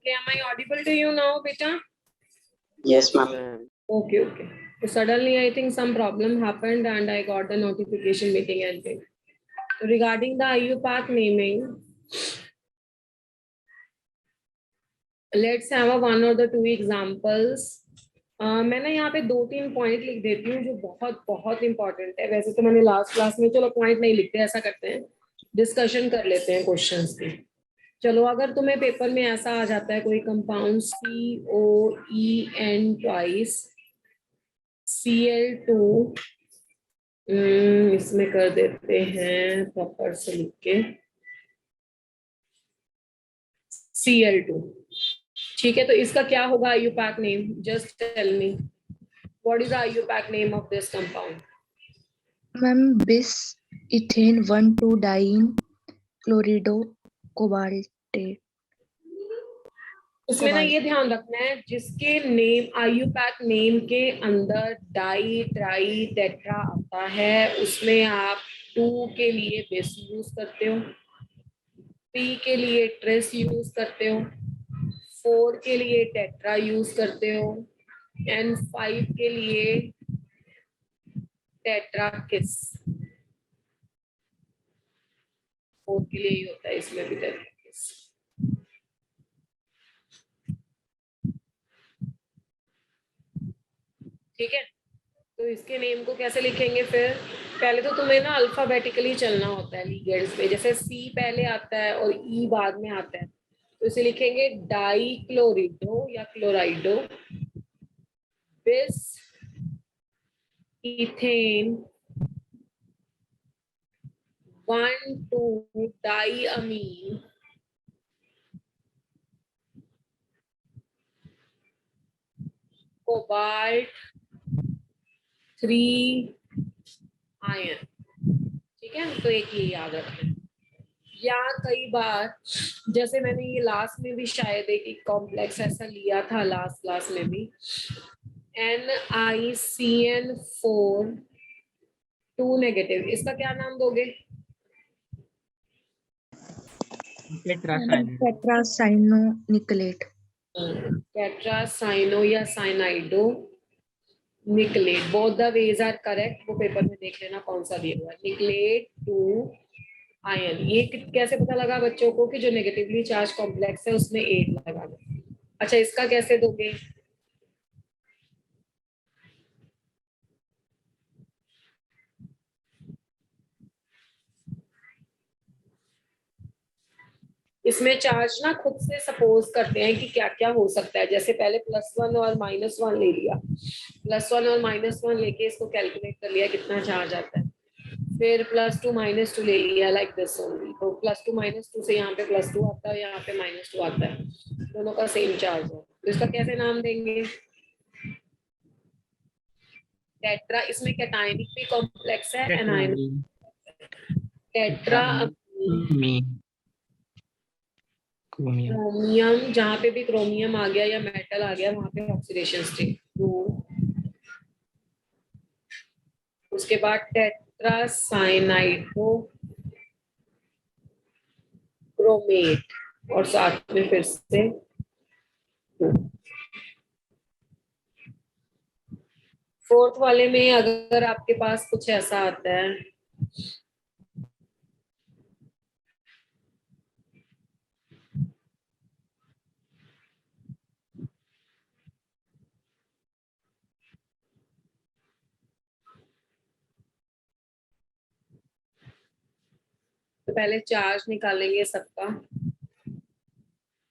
Okay, am I audible to you now, beta? Yes, ma'am. Okay. So suddenly I think some problem happened and I got the notification meeting ending. Regarding the IUPAC naming, let's have a one or the two examples. मैंने यहाँ पे 2-3 point लिख देती हूँ जो बहुत बहुत important है. वैसे तो मैंने लास्ट क्लास में चलो पॉइंट नहीं लिखते, ऐसा करते हैं डिस्कशन कर लेते हैं क्वेश्चंस की. चलो अगर तुम्हें पेपर में ऐसा आ जाता है कोई कंपाउंड COEN ट्वाइस Cl2, इसमें कर देते हैं प्रॉपर से लिख के Cl2. ठीक है, तो इसका क्या होगा IUPAC name? Just tell me what is IUPAC name of this compound. Ma'am bis ethane 1,2-diene chlorido cobaltate. उसमें ना ये ध्यान रखना है जिसके नेम IUPAC नेम के अंदर डाई ट्राई टेट्रा आता है उसमें आप 2 के लिए बिस यूज करते हो, 3 के लिए ट्रेस यूज करते हो, 4 के लिए टेट्रा यूज करते हो एंड 5 के लिए टेट्रा किस. 4 के लिए ही होता है इसमें भी टेट्रा किस. ठीक है, तो इसके नेम को कैसे लिखेंगे? फिर पहले तो तुम्हें ना अल्फाबेटिकली चलना होता है लिगेंड्स पे. जैसे C पहले आता है और E बाद में आता है, तो इसे लिखेंगे डाई क्लोरिडो या क्लोराइडो बिस इथेन 1,2-diamine कोबाल्ट 3 आयन. ठीक है, तो एक ये याद रखें. या कई बार जैसे मैंने ये लास्ट में भी शायद एक कॉम्प्लेक्स ऐसा लिया था लास्ट क्लास में भी, NiCN4 2 नेगेटिव, इसका क्या नाम दोगे? Tetracyanoniclate. टेट्रासाइनो या cyanido nickelate. Both the ways are correct. वो पेपर में देख लेना कौन सा दिया हुआ है. Nickelate 2 ion. ये कैसे पता लगा बच्चों को कि जो नेगेटिवली चार्ज कॉम्प्लेक्स है उसमें 8 लगा दो. अच्छा, इसका कैसे दोगे? इसमें चार्ज ना खुद से सपोज करते हैं कि क्या क्या हो सकता है. जैसे पहले +1 और -1 ले लिया, +1 और -1 लेके इसको कैलकुलेट कर लिया कितना चार्ज आता है. फिर +2 -2 ले लिया लाइक दिस ओनली. तो +2 -2 से यहाँ पे +2 आता है, यहाँ पे -2 आता है, दोनों का सेम चार्ज है. तो इसका कैसे नाम देंगे? टेट्रा. इसमें कैटायनिक भी कॉम्प्लेक्स है, एनायनिक. Tetra chromium. जहाँ पे भी क्रोमियम आ गया या मेटल आ गया वहां पे ऑक्सीडेशन स्टेट 2. उसके बाद टेट्रासाइनाइडो क्रोमेट और साथ में फिर से 2. फोर्थ वाले में अगर आपके पास कुछ ऐसा आता है तो पहले चार्ज निकालेंगे सबका.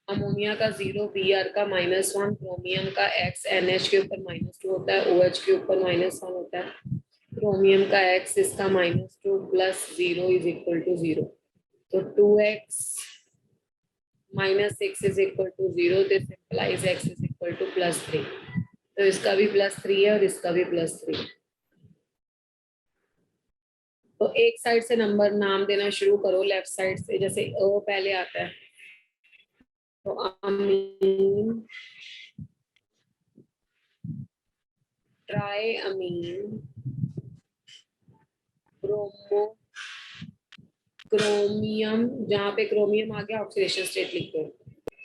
अमोनिया का 0, Br का -1, क्रोमियम का X NH के ऊपर -2 होता है, OH के ऊपर -1 होता है, क्रोमियम का X इसका -2 + 0 = 0. तो 2x -6 = 0. This implies x = +3. तो इसका भी +3 है और इसका भी +3. तो एक साइड से नंबर नाम देना शुरू करो, लेफ्ट साइड से. जैसे अ पहले आता है तो अमीन, ट्राई अमीन, ब्रोमो, क्रोमियम. जहाँ पे क्रोमियम आ गया ऑक्सीडेशन स्टेट लिख दो.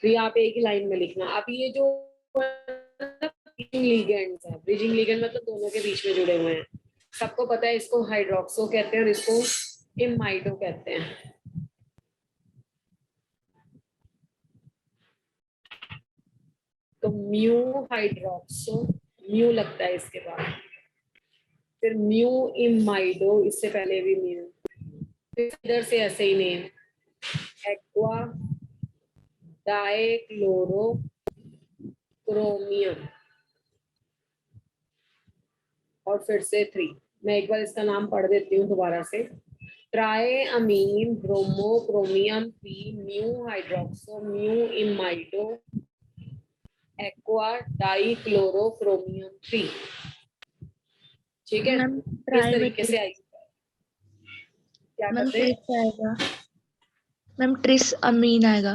तो ये आप एक ही लाइन में लिखना। अब ये जो ब्रिजिंग लिगेंड्स है, ब्रिजिंग लिगेंड मतलब दोनों के बीच में जुड़े हुए हैं, सबको पता है इसको हाइड्रोक्सो कहते हैं और इसको इमाइडो कहते हैं। तो म्यू हाइड्रोक्सो, म्यू लगता है इसके बाद, फिर म्यू इमाइडो, इससे पहले भी म्यू, फिर इधर से ऐसे ही नेम एक्वा डाइक्लोरो क्रोमियम, और फिर से 3। मैं एक बार इसका नाम पढ़ देती हूँ दोबारा से। Triammine bromo chromium 3 mu hydroxo mu imido aqua dichloro chromium 3। ठीक है, मैम इस ट्राई में तरीके से आएगी। क्या मैम करते हैं? ट्रिस आएगा, मैम ट्रिस अमीन आएगा।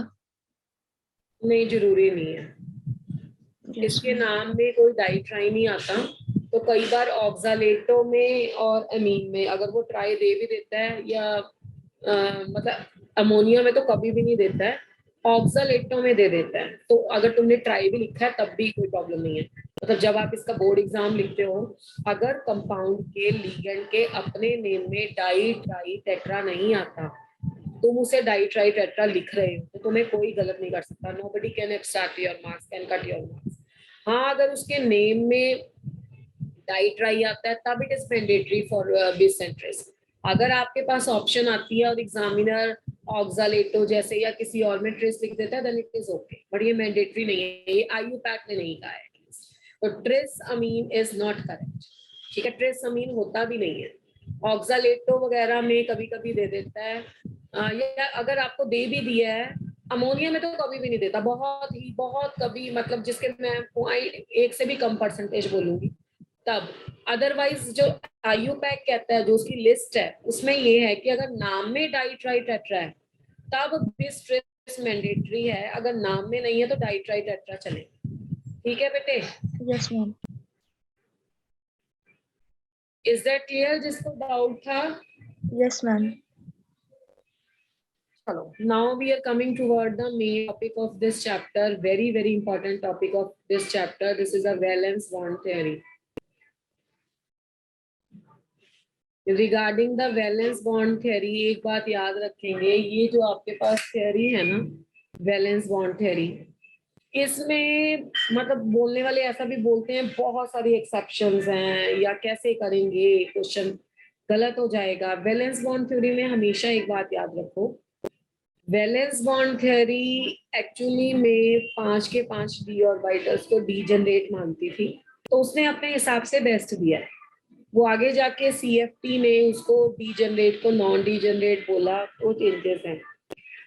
नहीं, जरूरी नहीं है। यस इसके मैम। नाम में कोई डाइट्राई नहीं आता, तो कई बार ऑक्सालेटो में और अमीन में अगर वो ट्राई दे भी देता है, या मतलब अमोनिया में तो कभी भी नहीं देता है, ऑक्सालेटो में दे देता है। तो अगर तुमने ट्राई भी लिखा है तब भी कोई प्रॉब्लम नहीं है। मतलब जब आप इसका बोर्ड एग्जाम लिखते हो, अगर कंपाउंड के लिगेंड के अपने नेम में डाई ट्राई टेट्रा नहीं आता, तुम उसे डाई ट्राई टेट्रा लिख रहे हो, तो तुम्हें कोई गलत नहीं कर सकता। Nobody can extract your marks, can cut your marks. हाँ, अगर उसके नेम में डाई ट्राई आता है तब इट इज मैंडेटरी फॉर बिस एंड ट्रिस। अगर आपके पास ऑप्शन आती है और एग्जामिनर ऑक्सालेटो जैसे या किसी और में ट्रिस लिख देता है, then it is okay, but ये मैंडेटरी नहीं है, ये आईयू पैक ने नहीं कहा है। तो tris amine is not correct. ठीक है, ट्रिस अमीन होता भी नहीं है, ऑक्सालेटो वगैरह में कभी कभी दे देता है, या अगर आपको दे भी दिया है, अमोनिया में तो कभी भी नहीं देता, बहुत कभी, मतलब जिसके मैं 1 से भी कम परसेंटेज बोलूंगी तब। अदरवाइज जो आईयू पैक कहता है, जो उसकी लिस्ट है, उसमें ये है कि अगर नाम में डाइट्राई टेट्रा है तब बिस ट्रिस मैंडेटरी है, अगर नाम में नहीं है तो डाइट्राई टेट्रा चले। ठीक है बेटे? Yes ma'am. Is that clear? जिसको डाउट था? Yes ma'am. चलो, now we are coming toward the main topic of this chapter, very important topic of this chapter. This is a valence bond theory. Regarding the valence bond theory एक बात याद रखेंगे, ये जो आपके पास theory है ना, वैलेंस बॉन्ड थ्योरी, इसमें मतलब बोलने वाले ऐसा भी बोलते हैं बहुत सारी एक्सेप्शंस हैं, या कैसे करेंगे, क्वेश्चन गलत हो जाएगा। वैलेंस बॉन्ड थ्योरी में हमेशा एक बात याद रखो, वैलेंस बॉन्ड थ्योरी एक्चुअली में 5 के 5 डी ऑर्बिटल्स को डीजेनरेट मानती थी, तो उसने अपने हिसाब से बेस्ट दिया है। वो आगे जाके CFT ने उसको डीजेनरेट को नॉन डीजेनरेट बोला, तो चेंजेस हैं।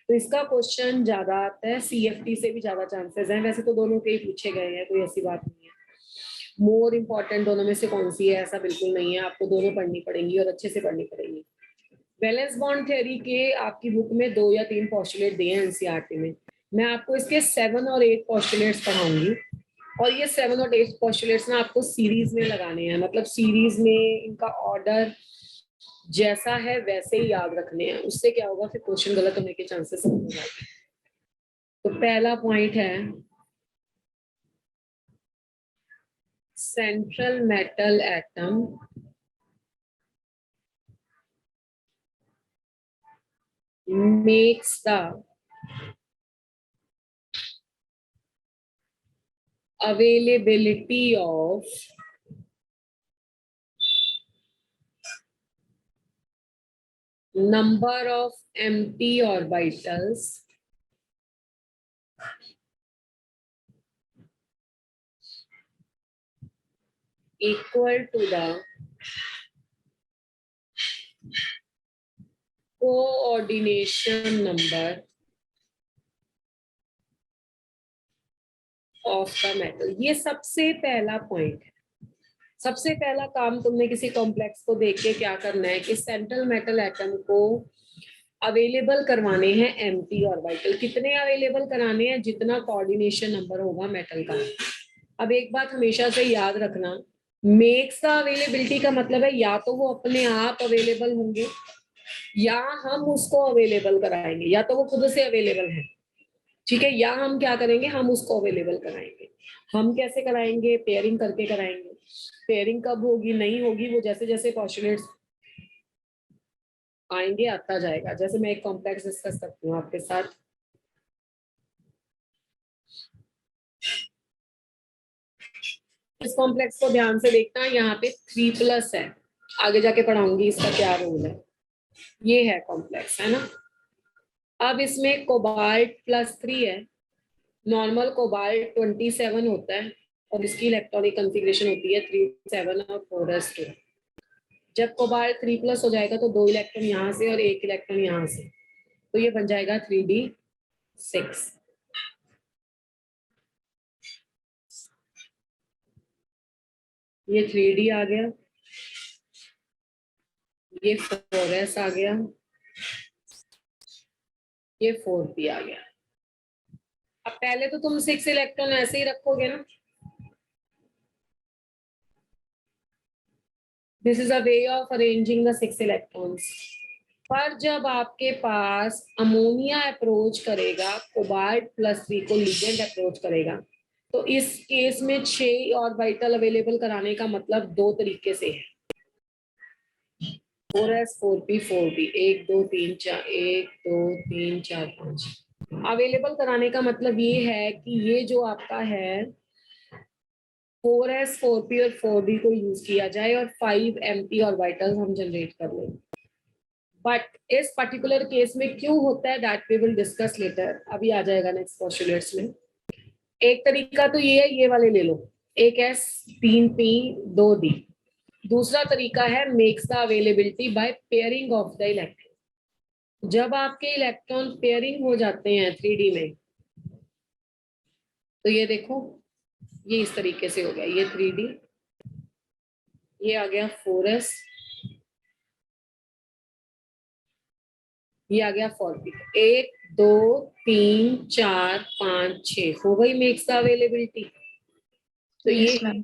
तो इसका क्वेश्चन ज्यादा आता है, CFT से भी ज्यादा चांसेस हैं। वैसे तो दोनों के ही पूछे गए हैं, कोई ऐसी बात नहीं है। मोर इम्पोर्टेंट दोनों में से कौन सी है, ऐसा बिल्कुल नहीं है, आपको दोनों पढ़नी पड़ेंगी और अच्छे से पढ़नी पड़ेंगी। वैलेंस बॉन्ड थ्योरी के आपकी बुक में 2 या 3 पोस्टुलेट दिए हैं NCERT में, मैं आपको इसके 7 और 8 पोस्टुलेट्स पढ़ाऊंगी, और ये 7 और 8 पोस्टुलेट्स ना आपको सीरीज में लगाने हैं, मतलब सीरीज में इनका ऑर्डर जैसा है वैसे ही याद रखने हैं। उससे क्या होगा, फिर क्वेश्चन गलत होने के चांसेस कम हो जाते हैं। तो पहला पॉइंट है, central metal atom makes the availability of number of empty orbitals equal to the coordination number of the metal. ये सबसे पहला पॉइंट है। सबसे पहला काम तुमने किसी कॉम्प्लेक्स को देख के क्या करना है कि सेंट्रल मेटल एटम को अवेलेबल करवाने हैं एम्प्टी ऑर्बिटल। कितने अवेलेबल कराने हैं? जितना कोऑर्डिनेशन नंबर होगा मेटल का। अब एक बात हमेशा से याद रखना, मेक्स द अवेलेबिलिटी का मतलब है या तो वो अपने आप अवेलेबल होंगे या हम उसको अवेलेबल कराएंगे, या तो वो खुद से अवेलेबल है। ठीक है, या हम क्या करेंगे, हम उसको अवेलेबल कराएंगे। हम कैसे कराएंगे, पेयरिंग करके कराएंगे। पेयरिंग कब होगी, नहीं होगी, वो जैसे जैसे पोस्टुलेट्स आएंगे आता जाएगा। जैसे मैं एक कॉम्प्लेक्स डिस्कस करती हूँ आपके साथ। इस कॉम्प्लेक्स को ध्यान से देखना, यहाँ पे 3+ है, आगे जाके पढ़ाऊंगी इसका क्या रोल है। ये है कॉम्प्लेक्स, है ना। अब इसमें कोबाल्ट +3 है, नॉर्मल कोबाल्ट 27 होता है और इसकी इलेक्ट्रॉनिक कॉन्फ़िगरेशन होती है 3s7 और 4s2। जब कोबाल्ट 3+ हो जाएगा तो 2 इलेक्ट्रॉन यहाँ से और 1 इलेक्ट्रॉन यहाँ से, तो ये बन जाएगा 3d6। ये 3d आ गया, ये 4s आ गया, ये 4p आ गया। अब पहले तो तुम 6 इलेक्ट्रॉन ऐसे ही रखोगे ना, this is a way of arranging the 6 electrons. पर जब आपके पास अमोनिया अप्रोच करेगा, कोबाल्ट +3 को लिगेंड अप्रोच करेगा, तो इस केस में 6 ऑर्बिटल अवेलेबल कराने का मतलब 2 तरीके से है। 4s 4p 4d, 1 2 3 4, 1 2 3 4 5 अवेलेबल कराने का मतलब ये है कि ये जो आपका है 4s 4p और 4d को यूज किया जाए और 5 एम्प्टी ऑर्बिटल्स हम जनरेट कर लें। बट इस पर्टिकुलर केस में क्यों होता है, that we will discuss later, अभी आ जाएगा नेक्स्ट पोस्टुलेट्स में। एक तरीका तो ये है, ये वाले ले लो, 1s 3p 2d। दूसरा तरीका है makes the availability by pairing of the electron. जब आपके इलेक्ट्रॉन पेयरिंग हो जाते हैं 3d में, तो ये देखो, ये इस तरीके से हो गया, ये 3d, ये आ गया 4s, ये आ गया 4p। 1 2 3 4 5 6 हो गई मेक्स द अवेलेबिलिटी। तो ये Yes, ma'am.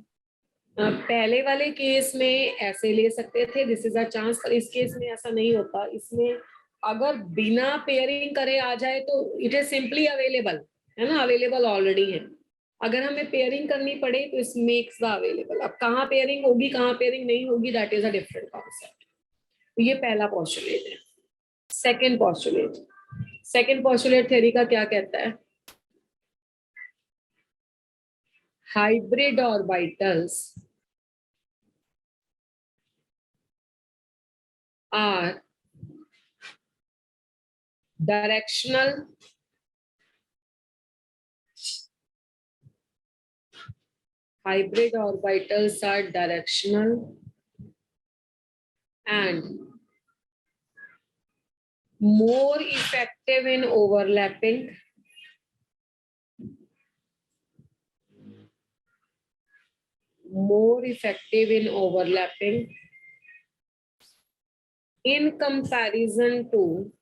पहले वाले केस में ऐसे ले सकते थे, दिस इज अ चांस, पर इस केस में ऐसा नहीं होता। इसमें अगर बिना पेयरिंग करे आ जाए तो इट इज सिंपली अवेलेबल, है ना, अवेलेबल ऑलरेडी है। अगर हमें पेयरिंग करनी पड़े तो इस मेक्स द अवेलेबल। अब कहाँ पेयरिंग होगी, कहाँ पेयरिंग नहीं होगी, that is a different concept. तो ये पहला पॉस्टुलेट है। Second postulate, second postulate theory का क्या कहता है, hybrid orbitals are directional hybrid orbitals are directional and more effective in overlapping in comparison to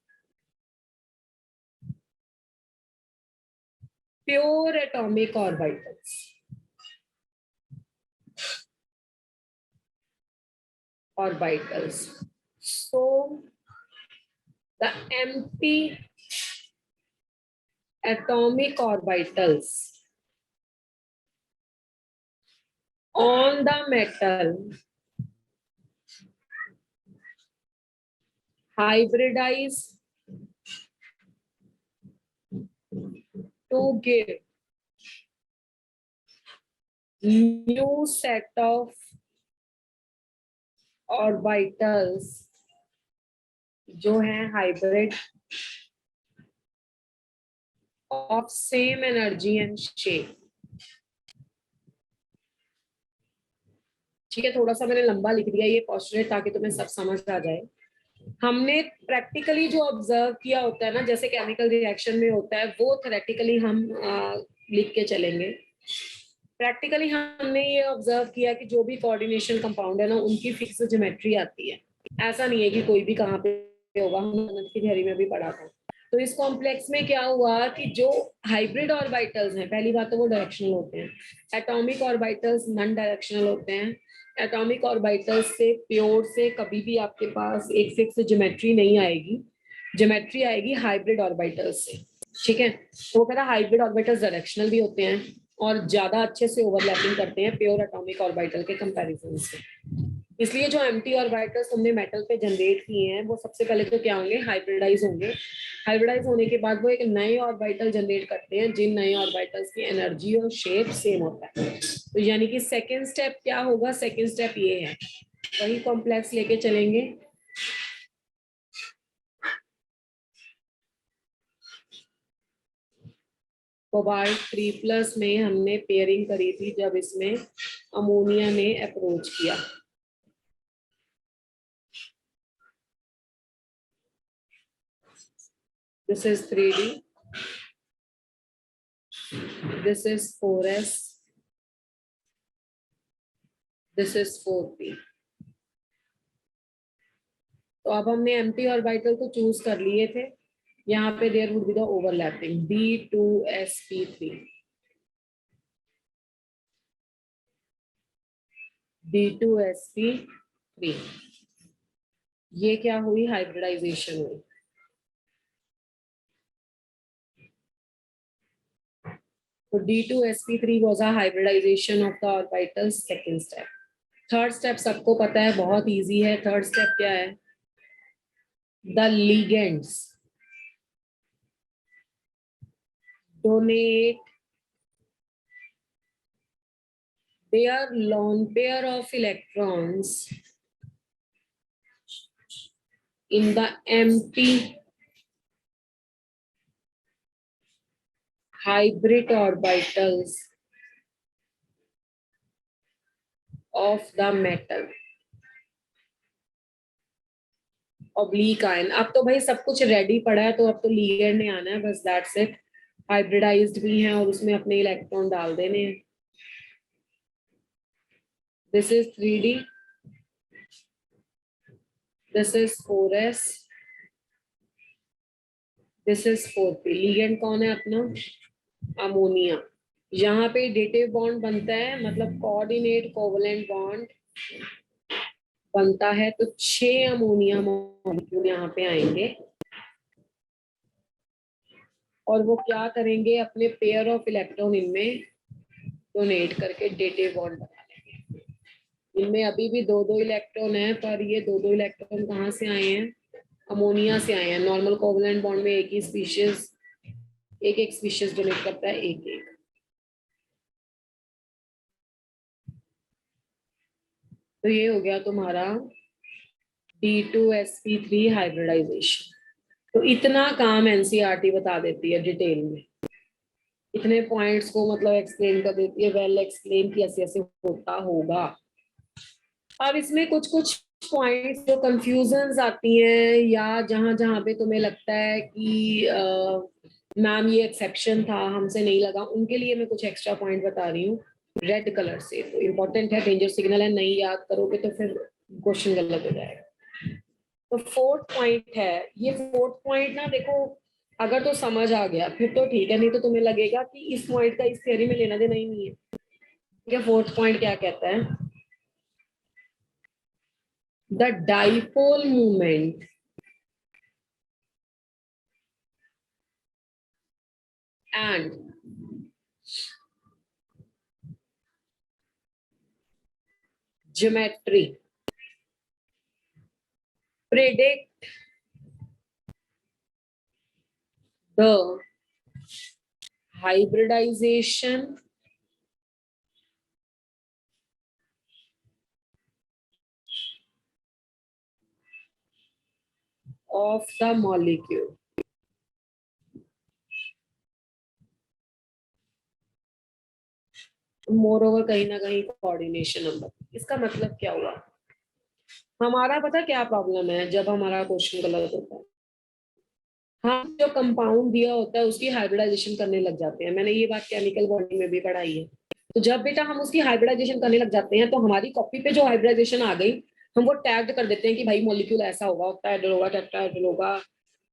pure atomic orbitals. So the empty atomic orbitals on the metal hybridize to give new set of orbitals जो है hybrid of same energy and shape. ठीक है, थोड़ा सा मैंने लंबा लिख दिया ये पोस्टुलेट ताकि तुम्हें सब समझ आ जाए। हमने प्रैक्टिकली जो ऑब्जर्व किया होता है ना, जैसे केमिकल रिएक्शन में होता है, वो थ्योरेटिकली हम लिख के चलेंगे। प्रैक्टिकली हमने ये ऑब्जर्व किया कि जो भी कोऑर्डिनेशन कंपाउंड है ना, उनकी फिक्स ज्योमेट्री आती है। ऐसा नहीं है कि कोई भी कहाँ पे होगा, हमने की थ्योरी में भी पढ़ा था। तो इस कॉम्प्लेक्स में क्या हुआ कि जो हाइब्रिड ऑर्बिटल्स हैं, पहली बात तो वो डायरेक्शनल होते हैं, एटॉमिक ऑर्बिटल्स नॉन डायरेक्शनल होते हैं। एटॉमिक ऑर्बिटल्स से प्योर से कभी भी आपके पास एक फिक्स ज्योमेट्री नहीं आएगी, ज्योमेट्री आएगी हाइब्रिड ऑर्बिटल्स से। ठीक है। तो वो कह रहा हाइब्रिड ऑर्बिटल्स डायरेक्शनल भी होते हैं और ज्यादा अच्छे से ओवरलैपिंग करते हैं प्योर एटॉमिक ऑर्बिटल के कंपैरिजन से। इसलिए जो एम्प्टी ऑर्बिटल्स तुमने मेटल पे जनरेट किए हैं वो सबसे पहले तो क्या होंगे, हाइब्रिडाइज होंगे। हाइब्रिडाइज होने के बाद वो एक नए ऑर्बिटल जनरेट करते हैं जिन नए ऑर्बिटल्स की एनर्जी और शेप सेम होता है। तो यानी कि सेकेंड स्टेप क्या होगा, सेकेंड स्टेप ये है, वही कॉम्प्लेक्स लेके चलेंगे। कोबाल्ट 3+ में हमने पेयरिंग करी थी जब इसमें अमोनिया ने अप्रोच किया। This is 3D. This is 4s. This is 4p. तो अब हमने एम्प्टी ऑर्बिटल को चूज कर लिए थे। यहाँ पे there would be the overlapping D2sp3, D2sp3। ये क्या हुई, हाइब्रिडाइजेशन हुई। तो D2sp3 was a hybridization of the orbitals, second step. Third step सबको पता है, बहुत इजी है। थर्ड स्टेप क्या है, the ligands donate their lone pair of electrons in the empty hybrid orbitals of the metal oblique ion। अब तो भाई सब कुछ रेडी पड़ा है, तो अब तो लिगेंड ने आना है बस, दैट्स इट। हाइब्रिडाइज्ड भी हैं और उसमें अपने इलेक्ट्रॉन डाल देने हैं। This is 3D, this is 4s, this is 4p। Ligand कौन है अपना, अमोनिया। यहाँ पे डेटिव बॉन्ड बनता है, मतलब कोऑर्डिनेट कोवलेंट बॉन्ड बनता है। तो 6 अमोनिया मॉलिक्यूल यहाँ पे आएंगे और वो क्या करेंगे, अपने पेयर ऑफ इलेक्ट्रॉन इनमें डोनेट करके डेटिव बॉन्ड बना लेंगे। इनमें अभी भी 2-2 इलेक्ट्रॉन है, पर ये 2-2 इलेक्ट्रॉन कहाँ से आए हैं, अमोनिया से आए हैं। नॉर्मल कोवलेंट बॉन्ड में एक ही स्पीशीज, एक स्पीशीज डोनेट करता है, एक। तो ये हो गया तुम्हारा D2sp3 हाइब्रिडाइजेशन। तो इतना काम एनसीईआरटी बता देती है डिटेल में, इतने पॉइंट्स को मतलब एक्सप्लेन कर देती है, वेल एक्सप्लेन कि ऐसे ऐसे होता होगा। अब इसमें कुछ कुछ पॉइंट्स जो कंफ्यूजन्स आती हैं या जहां जहां पे तुम्हें लगता है कि मैम ये एक्सेप्शन था हमसे नहीं लगा, उनके लिए मैं कुछ एक्स्ट्रा पॉइंट बता रही हूँ रेड कलर से। तो इम्पोर्टेंट है, डेंजर सिग्नल है, नहीं याद करोगे तो फिर क्वेश्चन गलत हो जाएगा। तो फोर्थ पॉइंट है, ये फोर्थ पॉइंट ना देखो, अगर तो समझ आ गया फिर तो ठीक है, नहीं तो तुम्हें लगेगा कि इस पॉइंट का इस थियरी में लेना देना ही नहीं है। ये फोर्थ पॉइंट क्या कहता है, the dipole movement and geometry predict the hybridization of the molecule। More over कहीं ना कहीं कोऑर्डिनेशन नंबर। इसका मतलब क्या हुआ, हमारा पता क्या प्रॉब्लम है जब हमारा क्वेश्चन गलत होता है, हम जो कंपाउंड दिया होता है उसकी हाइब्रिडाइजेशन करने लग जाते हैं। मैंने ये बात केमिकल बॉन्डिंग में भी पढ़ाई है। तो जब बेटा हम उसकी हाइब्रिडाइजेशन करने लग जाते हैं तो हमारी कॉपी पे जो हाइब्रिडाइजेशन आ गई हम वो टैग कर देते हैं कि भाई मॉलिक्यूल ऐसा होगा, ऑक्टाहेड्रल होगा, टेट्राहेड्रल होगा,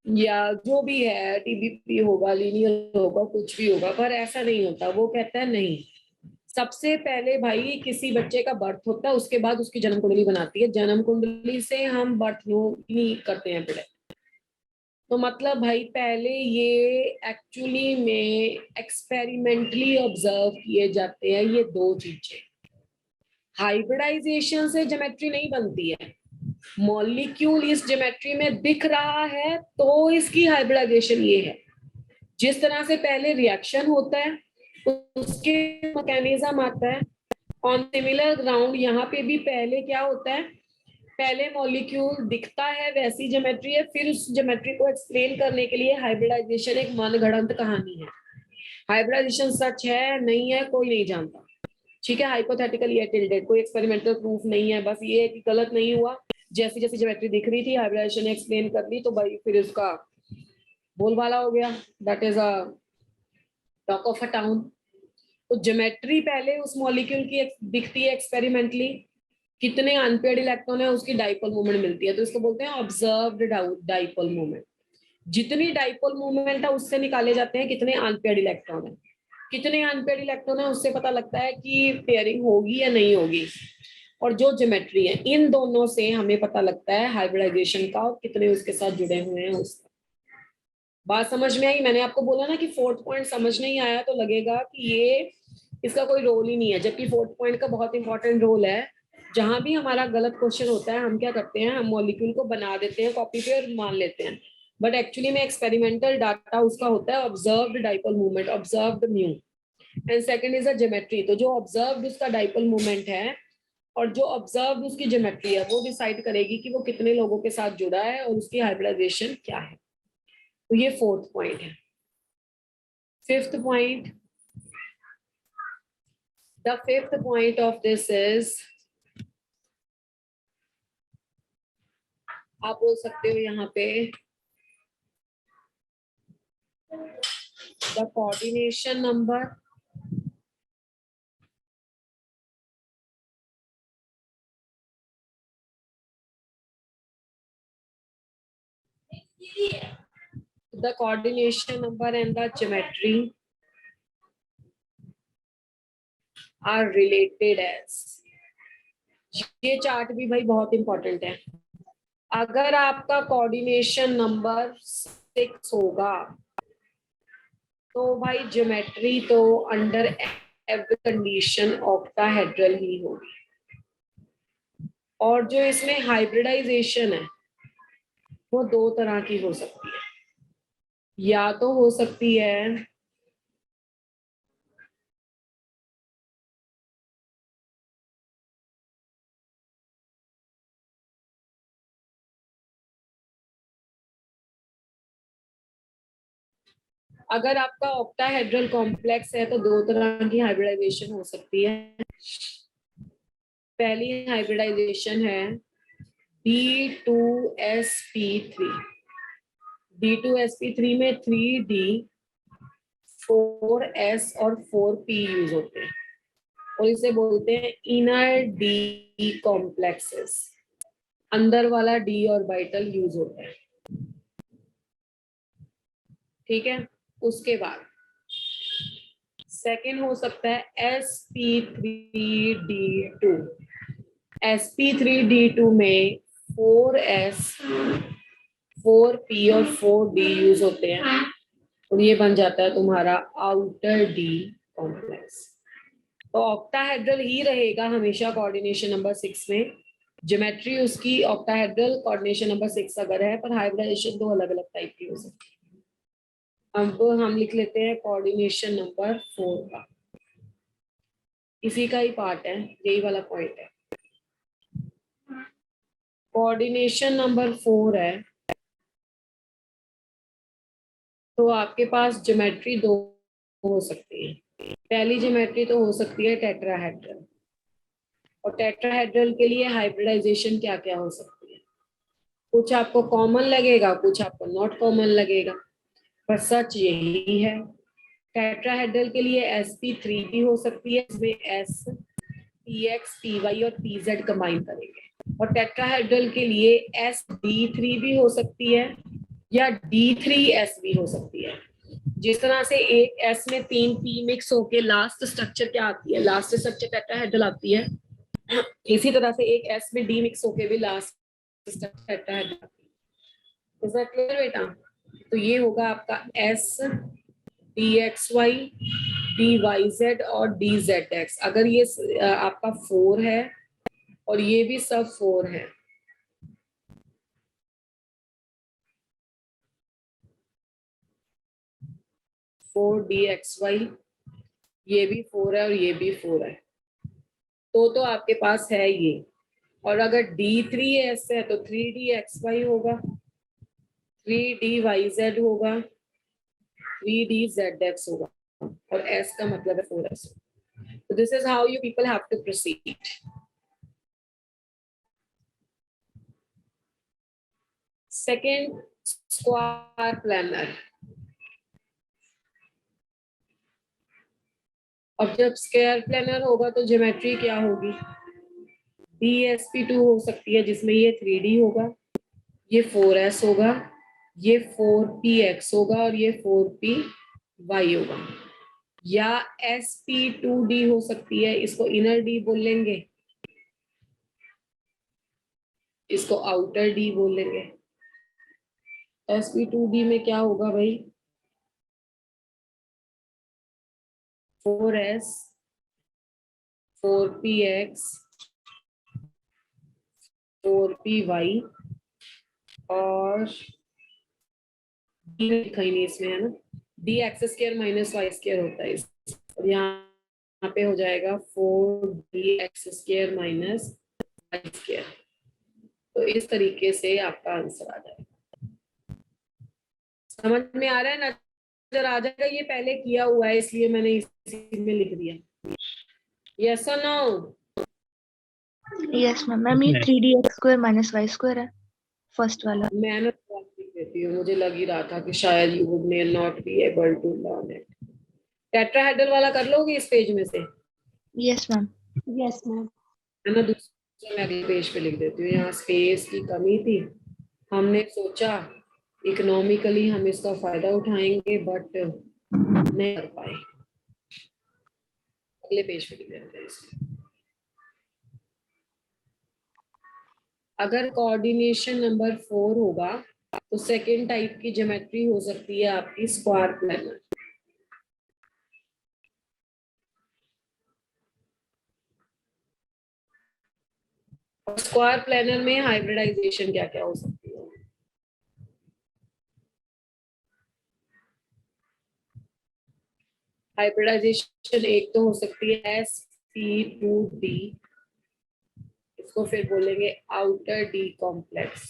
या जो भी है, टीबीपी होगा, लीनियर होगा, कुछ भी होगा। पर ऐसा नहीं होता, वो कहता है नहीं, सबसे पहले भाई किसी बच्चे का बर्थ होता है, उसके बाद उसकी जन्म कुंडली बनाती है, जन्म कुंडली से हम बर्थ नहीं करते हैं प्रेडिक्ट। तो मतलब भाई पहले ये एक्चुअली में एक्सपेरिमेंटली ऑब्जर्व किए जाते हैं ये दो चीजें। हाइब्रिडाइजेशन से ज्योमेट्री नहीं बनती है, मॉलिक्यूल इस ज्योमेट्री में दिख रहा है तो इसकी हाइब्रिडाइजेशन ये है। जिस तरह से पहले रिएक्शन होता है उसके मैकेनिज्म आता है, ऑन सिमिलर ग्राउंड यहाँ पे भी पहले क्या होता है, पहले मॉलिक्यूल दिखता है वैसी ज्योमेट्री है, फिर उस ज्योमेट्री को एक्सप्लेन करने के लिए हाइब्रिडाइजेशन एक मनगढ़ंत कहानी है। हाइब्रिडाइजेशन सच है नहीं है कोई नहीं जानता, ठीक है, हाइपोथेटिकल है टिल डेट, कोई एक्सपेरिमेंटल प्रूफ नहीं है, बस ये है कि गलत नहीं हुआ, जैसी जैसी ज्योमेट्री दिख रही थी हाइब्रिडाइजेशन ने एक्सप्लेन कर दी तो भाई फिर उसका बोलबाला हो गया, that is a talk of a town. तो ज्योमेट्री पहले उस मॉलिक्यूल की दिखती है एक्सपेरिमेंटली, कितने अनपेयर्ड इलेक्ट्रॉन है उसकी डाइपोल मोमेंट मिलती है, तो इसको बोलते हैं ऑब्जर्व्ड डाइपोल मोमेंट। जितनी डाइपोल मोमेंट है उससे निकाले जाते हैं कितने अनपेयर्ड इलेक्ट्रॉन है, कितने अनपेयर्ड इलेक्ट्रॉन है उससे पता लगता है कि पेयरिंग होगी या नहीं होगी। और जो ज्योमेट्री है इन दोनों से हमें पता लगता है हाइब्रिडाइजेशन का और कितने उसके साथ जुड़े हुए हैं उसका। बात समझ में आई? मैंने आपको बोला ना कि फोर्थ पॉइंट समझ नहीं आया तो लगेगा कि ये इसका कोई रोल ही नहीं है, जबकि फोर्थ पॉइंट का बहुत इंपॉर्टेंट रोल है। जहां भी हमारा गलत क्वेश्चन होता है हम क्या करते हैं, हम मॉलिक्यूल को बना देते हैं कॉपी पे और मान लेते हैं, बट एक्चुअली में एक्सपेरिमेंटल डाटा उसका होता है observed dipole movement, observed mu, and second is a geometry. तो जो ऑब्जर्व्ड उसका डाइपोल मूवमेंट है और जो ऑब्जर्व उसकी ज्योमेट्री है वो डिसाइड करेगी कि वो कितने लोगों के साथ जुड़ा है और उसकी हाइब्रिडाइजेशन क्या है। तो ये फोर्थ पॉइंट है। Fifth point, the fifth point of this is, आप बोल सकते हो यहाँ पे the coordination number, the coordination number and the geometry are related as। ये चार्ट भी भाई बहुत इंपॉर्टेंट है। अगर आपका कोऑर्डिनेशन नंबर 6 होगा तो भाई ज्योमेट्री तो अंडर एवरी कंडीशन ऑक्टाहेड्रल ही होगी। और जो इसमें हाइब्रिडाइजेशन है वो दो तरह की हो सकती है, या तो हो सकती है अगर आपका ऑक्टाहेड्रल कॉम्प्लेक्स है तो दो तरह की हाइब्रिडाइजेशन हो सकती है। पहली हाइब्रिडाइजेशन है D2sp3। D2sp3 में 3D 4s और 4p यूज होते हैं और इसे बोलते हैं इनर डी कॉम्प्लेक्सेस, अंदर वाला डी ऑर्बिटल यूज होता है, ठीक है। उसके बाद सेकेंड हो सकता है sp3d2। sp3d2 में 4s 4p और 4d यूज होते हैं और ये बन जाता है तुम्हारा आउटर डी कॉम्प्लेक्स। तो ऑक्टाहेड्रल ही रहेगा हमेशा कोऑर्डिनेशन नंबर 6 में, ज्योमेट्री उसकी ऑक्टाहेड्रल कोऑर्डिनेशन नंबर 6 अगर है, पर हाइब्रिडाइजेशन दो अलग अलग टाइप की हो सकती है। अब हम लिख लेते हैं कोऑर्डिनेशन नंबर 4 का, इसी का ही पार्ट है, यही वाला पॉइंट है। कोऑर्डिनेशन नंबर 4 है तो आपके पास ज्योमेट्री दो हो सकती है। पहली ज्योमेट्री तो हो सकती है टेट्राहेड्रल, और टेट्राहेड्रल के लिए हाइब्रिडाइजेशन क्या क्या हो सकती है, कुछ आपको कॉमन लगेगा कुछ आपको नॉट कॉमन लगेगा, पर सच यही है। टेट्राहेड्रल के लिए sp3 भी हो सकती है, इसमें s px py और pz कंबाइन करेंगे, और टेट्राहेड्रल के लिए sd3 भी हो सकती है या d3s भी हो सकती है। जिस तरह से एक s में 3 p मिक्स होके लास्ट स्ट्रक्चर क्या आती है, लास्ट स्ट्रक्चर टेट्राहेड्रल आती है, इसी तरह से एक s में d मिक्स होके भी लास्ट स्ट्रक्चर टेट्राहेड्रल आती है। इज दैट क्लियर बेटा? तो ये होगा आपका s dxy dyz और dzx। अगर ये आपका 4 है और ये भी सब 4 है, फोर dxy, ये भी 4 है और ये भी 4 है, तो आपके पास है ये। और अगर d3s है तो 3dxy होगा, 3dyz होगा, 3dzx होगा, और s का मतलब है 4s। So this is how you people have to proceed. Second, square planar. अब जब स्क्वायर प्लेनर होगा तो ज्योमेट्री क्या होगी? DSP2 हो सकती है जिसमें ये 3D होगा, ये 4S होगा, ये 4PX होगा और ये 4PY होगा। या SP2D हो सकती है, इसको इनर D बोल लेंगे, इसको आउटर D बोल लेंगे। SP2D में क्या होगा भाई? 4S, 4PX, 4PY और D लिखा ही नहीं इसमें, है ना? D x square minus y square होता है और यहाँ पे हो जाएगा 4D x square minus y square. तो इस तरीके से आपका आंसर आ जाएगा। समझ में आ रहा है? नजर आ जाएगा, ये पहले किया हुआ है इसलिए मैंने इसी में लिख दिया। यस और नो? Yes ma'am. मैम ये 3dx square minus y square है फर्स्ट वाला। मैं ना लिख देती हूँ, मुझे लग ही रहा था कि शायद you would not be able to learn it. Tetrahedral वाला कर लोगे इस पेज में से? Yes ma'am. Yes ma'am. है ना? दूसरे मैं अगले पेज पे लिख देती हूँ, यहाँ स्पेस की कमी थी, हमने सोचा इकोनॉमिकली हम इसका फायदा उठाएंगे बट नहीं कर पाए। अगले पेज पे लिख देते हैं इसको। अगर कोऑर्डिनेशन नंबर 4 होगा तो सेकेंड टाइप की ज्योमेट्री हो सकती है आपकी स्क्वायर प्लेनर। और स्क्वायर प्लेनर में हाइब्रिडाइजेशन क्या क्या हो सकती है? हाइब्रिडाइजेशन एक तो हो सकती है SP2D, इसको फिर बोलेंगे आउटर D कॉम्प्लेक्स।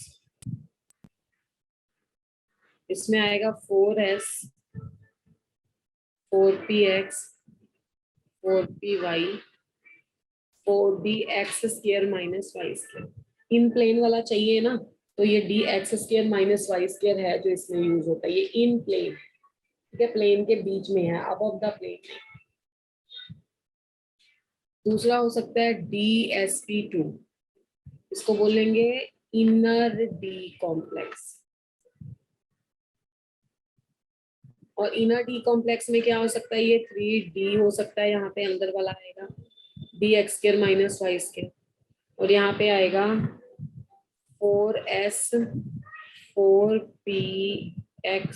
इसमें आएगा 4S, 4PX, 4PY, 4DX square minus y square. In plane वाला चाहिए ना, तो ये DX square minus y square है जो इसमें यूज होता है। ये इन प्लेन, ठीक है, प्लेन के बीच में है, अबव द प्लेन। दूसरा हो सकता है DSP2, इसको बोलेंगे इनर D कॉम्प्लेक्स। और इनर D कॉम्प्लेक्स में क्या हो सकता है? ये 3D हो सकता है, यहाँ पे अंदर वाला आएगा DX square minus y square, और यहाँ पे आएगा 4S, 4PX,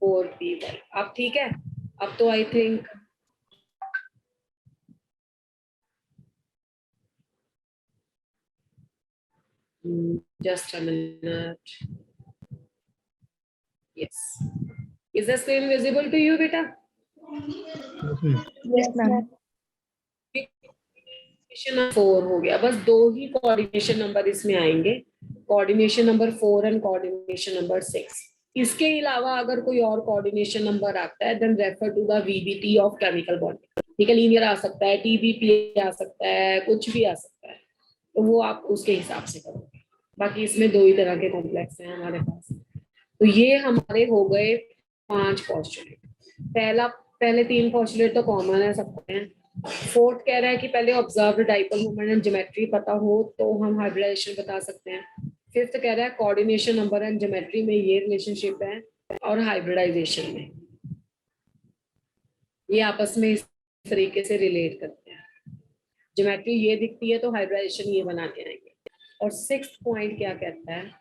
4PY। अब ठीक है, अब तो I think just a minute. Yes. Is the screen visible to you, beta? Yes ma'am. Coordination 4 हो गया, बस दो ही कोऑर्डिनेशन नंबर इसमें आएंगे, coordination number 4 and coordination number 6। इसके अलावा अगर कोई और कोऑर्डिनेशन नंबर आता है then refer to the VBT of chemical bonding. ठीक है, लीनियर आ सकता है, TBP आ सकता है, कुछ भी आ सकता है, तो वो आप उसके हिसाब से करोगे। बाकी इसमें दो ही तरह के कॉम्प्लेक्स हैं हमारे पास। तो ये हमारे हो गए 5 पोस्टुलेट। पहले 3 पोस्टुलेट तो कॉमन है, सबको हैं। फोर्थ कह रहा है कि पहले observed dipole moment and geometry पता हो तो हम हाइब्रिडाइजेशन बता सकते हैं। फिफ्थ कह रहा है कोऑर्डिनेशन नंबर एंड ज्योमेट्री में ये रिलेशनशिप है, और हाइब्रिडाइजेशन में ये आपस में इस तरीके से रिलेट करते हैं। ज्योमेट्री ये दिखती है तो हाइब्रिडाइजेशन ये बना के आएंगे। और सिक्स्थ पॉइंट क्या कहता है?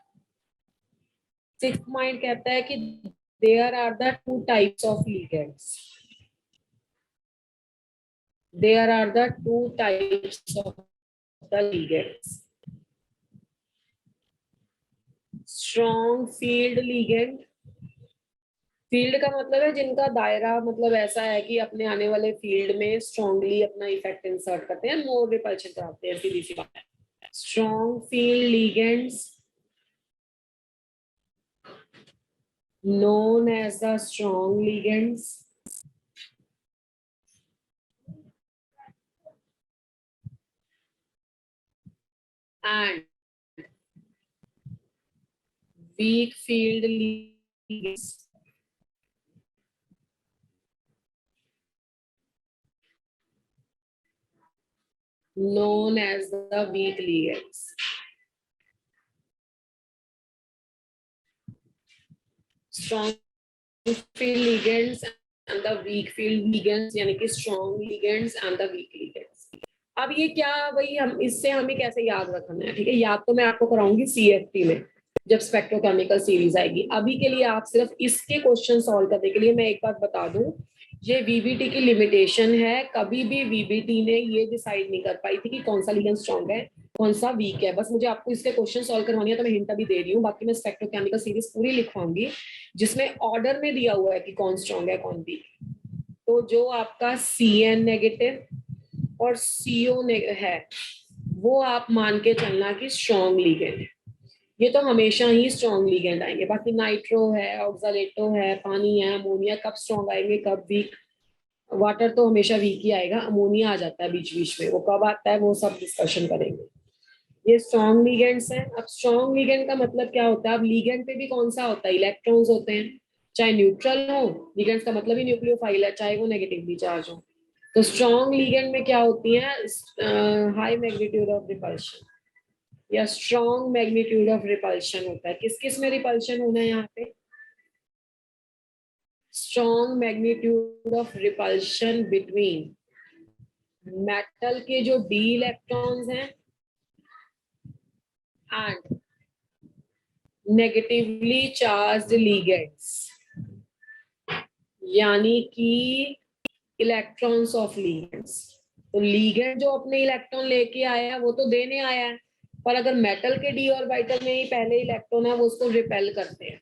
सिक्स्थ पॉइंट कहता है कि there are the two types of ligands, there are the two types of the ligands, strong field ligand, field का मतलब है जिनका दायरा मतलब ऐसा है कि अपने आने वाले फील्ड में स्ट्रांगली अपना इफेक्ट इंसर्ट करते हैं, मोर रिपल्शन कराते हैं, सीधी सी बात है। Strong field ligands known as the strong ligands and weak field ligands known as the weak ligands. Strong field ligands and the weak field ligands, यानी कि strong ligands and the weak ligands. अब ये क्या वही हम इससे हमें कैसे याद रखना है, ठीक है, याद तो मैं आपको कराऊंगी CFT में जब स्पेक्ट्रोकेमिकल सीरीज आएगी। अभी के लिए आप सिर्फ इसके क्वेश्चन सॉल्व करने के लिए मैं एक बात बता दूं, ये VBT की लिमिटेशन है। कभी भी VBT ने ये डिसाइड नहीं कर पाई थी कि कौन सा लिगेंड स्ट्रॉन्ग है कौन सा वीक है। बस मुझे आपको इसके क्वेश्चन सॉल्व करवानी है तो मैं हिंट अभी दे रही हूँ, बाकी मैं स्पेक्ट्रोकेमिकल सीरीज पूरी लिखवाऊंगी जिसमें ऑर्डर में दिया हुआ है कि कौन स्ट्रॉन्ग है कौन वीक। तो जो आपका CN नेगेटिव और CO है वो आप मान के चलना कि स्ट्रॉन्ग लिगेंड, ये तो हमेशा ही स्ट्रॉन्ग लिगेंड आएंगे। बाकी नाइट्रो है, ऑक्सालेटो है, पानी है, अमोनिया कब स्ट्रॉन्ग आएंगे कब वीक, वाटर तो हमेशा वीक ही आएगा, अमोनिया आ जाता है बीच बीच में, वो कब आता है वो सब डिस्कशन करेंगे। ये स्ट्रॉन्ग लिगेंड्स हैं। अब स्ट्रॉन्ग लिगेंड का मतलब क्या होता है, अब लिगेंड पे भी कौन सा होता है, इलेक्ट्रॉन्स होते हैं, चाहे न्यूट्रल हो, लिगेंड्स का मतलब ही न्यूक्लियोफाइल है, चाहे वो नेगेटिवली चार्ज हो। तो स्ट्रॉन्ग लिगेंड में क्या होती है, हाई मैग्नीट्यूड ऑफ रिपल्शन या स्ट्रॉन्ग मैग्नीट्यूड ऑफ रिपल्शन होता है। किस किस में रिपल्शन होना है यहाँ पे, strong magnitude of repulsion between metal के जो d इलेक्ट्रॉन्स हैं एंड नेगेटिवली चार्ज्ड लिगेंड्स, यानी कि इलेक्ट्रॉन्स ऑफ लिगेंड्स। तो लिगेंड जो अपने इलेक्ट्रॉन लेके आया है वो तो देने आया है, पर अगर मेटल के d ऑर्बिटल में ही पहले इलेक्ट्रॉन है वो उसको रिपेल करते हैं।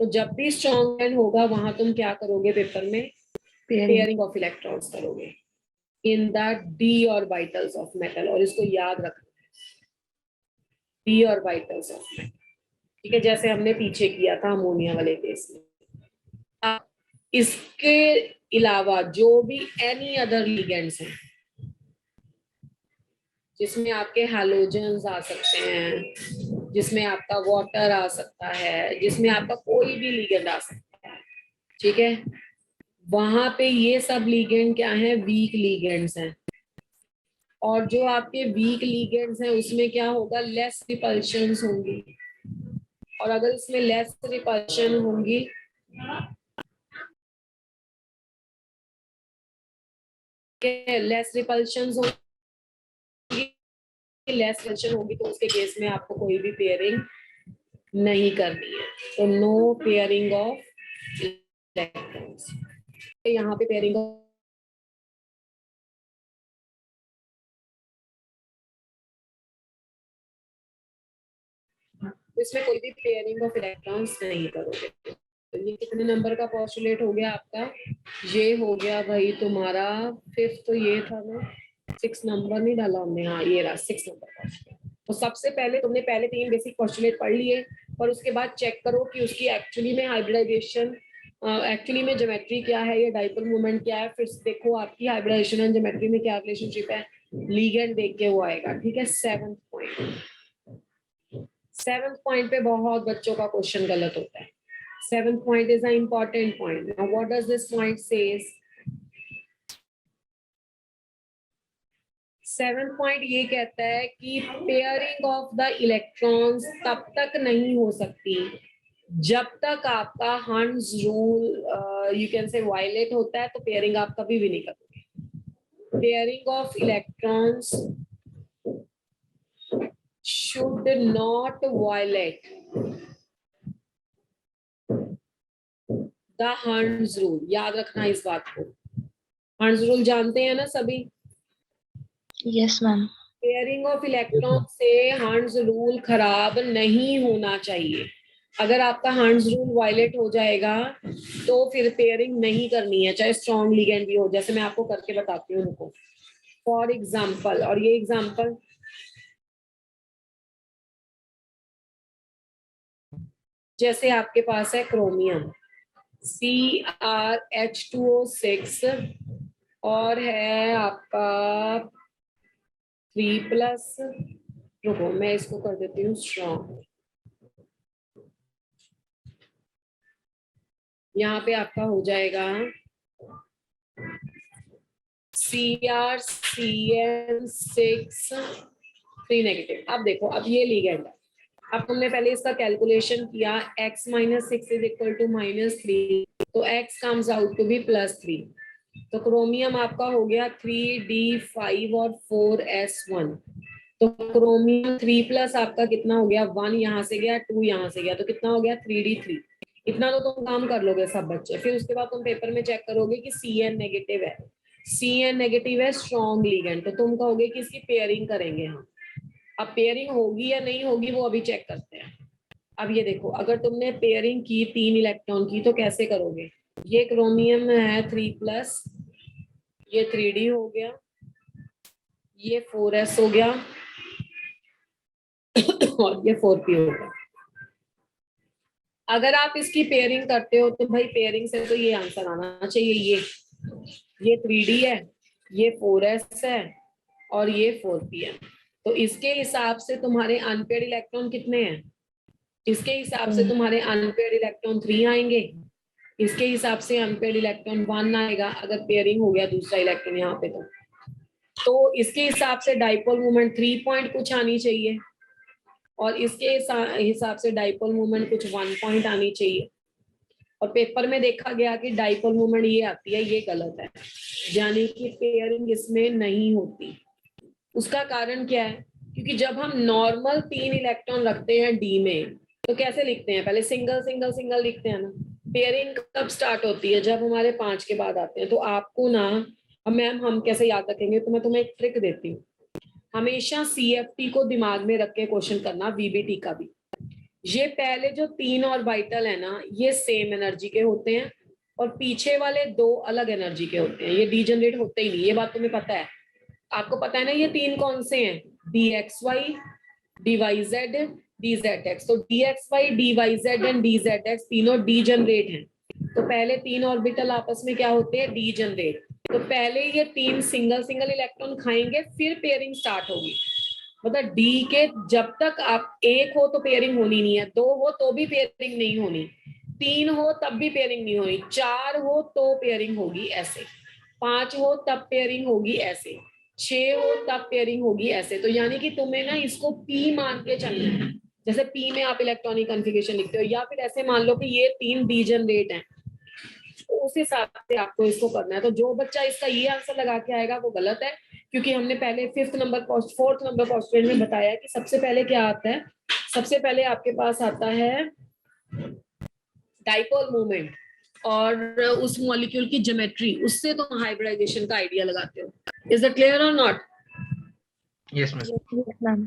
तो जब भी स्ट्रॉन्ग एंड होगा वहां तुम क्या करोगे, पेपर में पेयरिंग ऑफ इलेक्ट्रॉन्स करोगे in the d orbitals of metal, और इसको याद रखना है d ऑर्बिटल्स ऑफ मेटल, ठीक है, जैसे हमने पीछे किया था अमोनिया वाले केस में। इसके अलावा जो भी एनी अदर लिगेंड्स हैं जिसमें आपके हैलोजेंस आ सकते हैं, जिसमें आपका वाटर आ सकता है, जिसमें आपका कोई भी लिगेंड आ सकता है, ठीक है, वहां पे ये सब लिगेंड क्या है, वीक लिगेंड्स हैं। और जो आपके वीक लिगेंड्स हैं उसमें क्या होगा, लेस रिपल्शंस होंगी, और अगर इसमें लेस रिपल्शन होंगी लेस रिपल्शन होगी, लेस रिपल्शन होगी तो उसके केस में आपको कोई भी पेयरिंग नहीं करनी है। तो नो पेयरिंग ऑफ इलेक्ट्रॉन्स, यहाँ पे पेयरिंग इसमें कोई भी पेयरिंग ऑफ इलेक्ट्रॉन्स नहीं करोगे। तो ये कितने नंबर का पोस्टुलेट हो गया आपका, ये हो गया भाई तुम्हारा फिफ्थ, तो ये था ना 6 नंबर नहीं डाला हमने, हाँ ये रहा 6 नंबर पोस्टुलेट। तो सबसे पहले तुमने पहले 3 बेसिक पोस्टुलेट पढ़ लिए, और उसके बाद चेक करो कि उसकी एक्चुअली में हाइब्रिडाइजेशन, एक्चुअली में ज्योमेट्री क्या है, ये डाइपोल मोमेंट क्या है, फिर देखो आपकी हाइब्रिडाइजेशन एंड ज्योमेट्री में क्या रिलेशनशिप है, लीगेंड देख के वो आएगा, ठीक है। 7th पॉइंट पे बहुत बच्चों का क्वेश्चन गलत होता है। 7th point is an important point. Now, what does this point says? 7th point ये कहता है कि पेयरिंग ऑफ द इलेक्ट्रॉन्स तब तक नहीं हो सकती जब तक आपका Hund's rule you can say violate होता है, तो पेयरिंग आप कभी भी नहीं करोगे। Pairing of electrons should not violate the Hund's rule, याद रखना इस बात को। हर्ट्ज रूल जानते हैं ना सभी? Yes ma'am. Pairing of electron से हर्ट्ज रूल खराब नहीं होना चाहिए। अगर आपका हर्ट्ज रूल वायलेट हो जाएगा तो फिर पेयरिंग नहीं करनी है, चाहे स्ट्रॉन्ग लिगेंड भी हो। जैसे मैं आपको करके बताती हूँ उनको, फॉर एग्जाम्पल, और ये एग्जाम्पल जैसे आपके पास है क्रोमियम CrH2O6 और है आपका 3+, रुको मैं इसको कर देती हूँ स्ट्रॉन्ग। यहाँ पे आपका हो जाएगा CrCN6 3 नेगेटिव। अब देखो, अब ये लिगेंड है। अब तुमने पहले इसका कैलकुलेशन किया, x - 6 इज इक्वल टू -3, तो x comes out to be +3। तो क्रोमियम आपका हो गया 3D5 और 4S1। तो क्रोमियम 3+ आपका कितना हो गया, 1 यहाँ से गया, 2 यहाँ से गया, तो कितना हो गया 3D3। इतना तो तुम काम कर लोगे सब बच्चे। फिर उसके बाद तुम पेपर में चेक करोगे कि CN नेगेटिव है, CN नेगेटिव है स्ट्रॉन्ग लिगेंड, तो तुम कहोगे कि इसकी पेयरिंग करेंगे हम। अब पेयरिंग होगी या नहीं होगी वो अभी चेक करते हैं। अब ये देखो, अगर तुमने पेयरिंग की 3 इलेक्ट्रॉन की तो कैसे करोगे? ये क्रोमियम है 3+, ये 3D हो गया, ये 4S हो गया और ये 4P हो गया। अगर आप इसकी पेयरिंग करते हो तो भाई पेयरिंग से तो ये आंसर आना चाहिए। ये 3D है, ये 4S है और ये 4P है। तो इसके हिसाब से तुम्हारे अनपेयर्ड इलेक्ट्रॉन कितने हैं? इसके हिसाब से तुम्हारे अनपेयर्ड इलेक्ट्रॉन 3 आएंगे, इसके हिसाब से अनपेयर्ड इलेक्ट्रॉन 1 आएगा अगर पेयरिंग हो गया दूसरा इलेक्ट्रॉन यहाँ पे। तो इसके हिसाब से डाइपोल मोमेंट 3 पॉइंट कुछ आनी चाहिए और इसके हिसाब से डाइपोल मोमेंट कुछ 1 पॉइंट आनी चाहिए। और पेपर में देखा गया कि डाइपोल मोमेंट ये आती है, ये गलत है, यानी कि पेयरिंग इसमें नहीं होती। उसका कारण क्या है? क्योंकि जब हम नॉर्मल 3 इलेक्ट्रॉन रखते हैं डी में तो कैसे लिखते हैं? पहले सिंगल सिंगल सिंगल लिखते हैं ना। पेयरिंग कब स्टार्ट होती है? जब हमारे 5 के बाद आते हैं। तो आपको ना, अब मैम हम कैसे याद रखेंगे, तो मैं तुम्हें एक ट्रिक देती हूँ। हमेशा CFT को दिमाग में रख के क्वेश्चन करना, VBT का भी। ये पहले जो 3 ऑर्बिटल है ना, ये सेम एनर्जी के होते हैं और पीछे वाले 2 अलग एनर्जी के होते हैं। ये डीजनरेट होते ही नहीं, ये बात तुम्हें पता है। आपको पता है ना ये 3 कौन से हैं? DXY, DYZ, DZX। तो DXY, DYZ एंड DZX तीनों डीजनरेट हैं। तो पहले 3 ऑर्बिटल आपस में क्या होते हैं? डीजनरेट। तो पहले ये 3 सिंगल सिंगल इलेक्ट्रॉन खाएंगे, फिर पेयरिंग स्टार्ट होगी। मतलब डी के जब तक आप 1 हो तो पेयरिंग होनी नहीं है, 2 हो तो भी पेयरिंग नहीं होनी, 3 हो तब भी पेयरिंग नहीं होनी, 4 हो तो पेयरिंग होगी ऐसे, 5 हो तब पेयरिंग होगी ऐसे, 6 हो तब पेयरिंग होगी ऐसे। तो यानी कि तुम्हें ना इसको P मान के चलना है। जैसे P में आप इलेक्ट्रॉनिक कॉन्फ़िगरेशन लिखते हो, या फिर ऐसे मान लो कि ये 3 डीजनरेट हैं, तो उस हिसाब से आपको इसको करना है। तो जो बच्चा इसका ये आंसर लगा के आएगा वो गलत है, क्योंकि हमने पहले 4th नंबर पोस्टुलेट में बताया कि सबसे पहले क्या आता है? सबसे पहले आपके पास आता है डाइपोल मोमेंट और उस मॉलिक्यूल की ज्योमेट्री, उससे तुम हाइब्रिडाइजेशन का आइडिया लगाते हो। इज इट क्लियर और नॉट? Yes ma'am.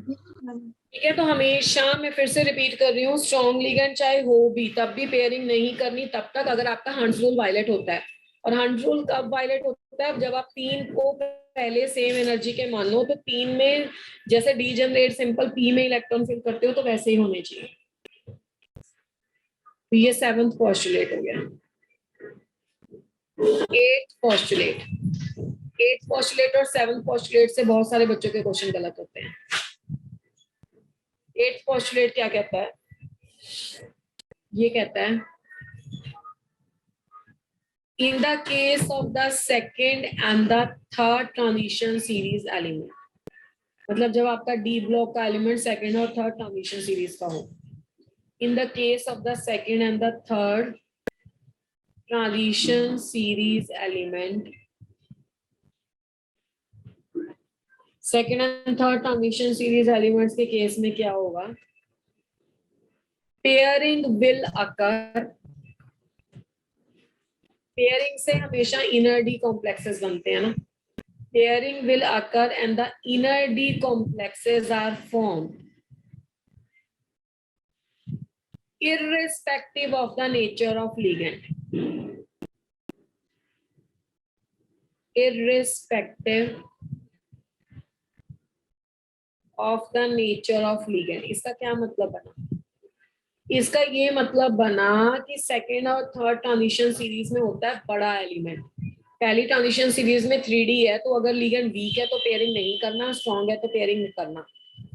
ठीक है, तो हमेशा मैं फिर से रिपीट कर रही हूँ, स्ट्रॉन्ग लिगेंड चाहे हो भी तब भी पेयरिंग नहीं करनी तब तक अगर आपका हर्ट्ज रूल वायलेट होता है। और हर्ट्ज रूल कब वायलेट होता है? जब आप 3 को पहले सेम एनर्जी के मान लो, तो 3 में जैसे डीजनरेट सिंपल P में इलेक्ट्रॉन फिल करते हो तो वैसे ही होने चाहिए। तो ये 7th पोस्टुलेट हो गया। 8th पोस्टुलेट, 8th पोस्टुलेट और 7th पोस्टुलेट से बहुत सारे बच्चों के क्वेश्चन गलत होते हैं। 8th पोस्टुलेट क्या कहता है? ये कहता है in the case of the second and the third transition series element, मतलब जब आपका D ब्लॉक का एलिमेंट सेकंड और थर्ड ट्रांजिशन सीरीज का हो, in the case of the second and the third transition series element, second and third transition series elements के case में क्या होगा? पेयरिंग विल अकर पेयरिंग से हमेशा इनर डी कॉम्प्लेक्सेस बनते हैं ना. Pairing will occur and the inner D complexes are formed irrespective of the nature of ligand. Irrespective of the nature of ligand. इसका क्या मतलब बना? इसका ये मतलब बना कि सेकेंड और थर्ड ट्रांजिशन सीरीज में होता है बड़ा एलिमेंट. पहली ट्रांजिशन सीरीज में 3D है, तो अगर लिगेंड वीक है तो पेयरिंग नहीं करना, स्ट्रॉन्ग है तो पेयरिंग करना.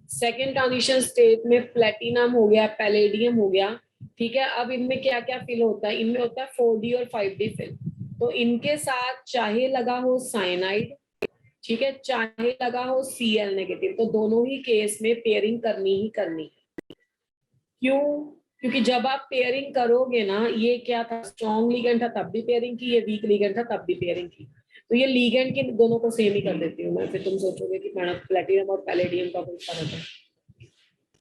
सेकेंड ट्रांजिशन स्टेट में प्लेटिनम हो गया, पैलेडियम हो गया, ठीक है. अब इनमें क्या क्या फिल होता है? इनमें होता है 4D और 5D फिल. तो इनके साथ चाहे लगा हो साइनाइड, ठीक है, चाहे लगा हो Cl नेगेटिव, तो दोनों ही केस में पेयरिंग करनी ही करनी. क्यों? क्योंकि जब आप पेयरिंग करोगे ना, ये क्या था, स्ट्रॉन्ग लिगेंड था तब भी पेयरिंग की, ये वीक लिगेंड था तब भी पेयरिंग की. तो ये लिगेंड के दोनों को सेम ही कर देती हूँ मैं. फिर तुम सोचोगे कि मैडम प्लेटिनम और पैलेडियम का कोई फर्क है.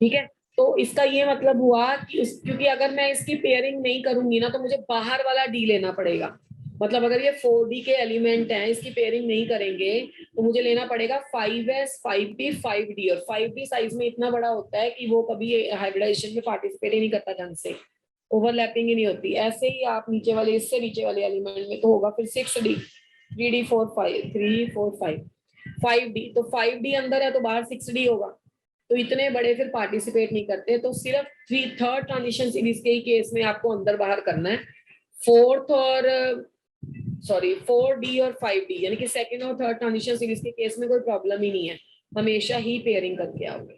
ठीक है, तो इसका ये मतलब हुआ कि क्योंकि अगर मैं इसकी पेयरिंग नहीं करूंगी ना, तो मुझे बाहर वाला डी लेना पड़ेगा. मतलब अगर ये 4D के एलिमेंट हैं, इसकी पेयरिंग नहीं करेंगे तो मुझे लेना पड़ेगा 5s 5p 5d. और 5d साइज में इतना बड़ा होता है कि वो कभी हाइब्रिडाइजेशन में पार्टिसिपेट ही नहीं करता ढंग से, ओवरलैपिंग ही नहीं होती. ऐसे ही आप नीचे वाले, इससे नीचे वाले एलिमेंट में तो होगा फिर 6d 3d 4 5 3 4 5 5d. तो 5d अंदर है तो बाहर 6d होगा. तो इतने बड़े फिर पार्टिसिपेट नहीं करते. तो सिर्फ थर्ड ट्रांजिशन सीरीज के ही केस में आपको अंदर बाहर करना है. फोर्थ और 4D और 5D यानी कि सेकंड और थर्ड ट्रांजिशन सीरीज के केस में कोई प्रॉब्लम ही नहीं है, हमेशा ही पेयरिंग करके आओगे.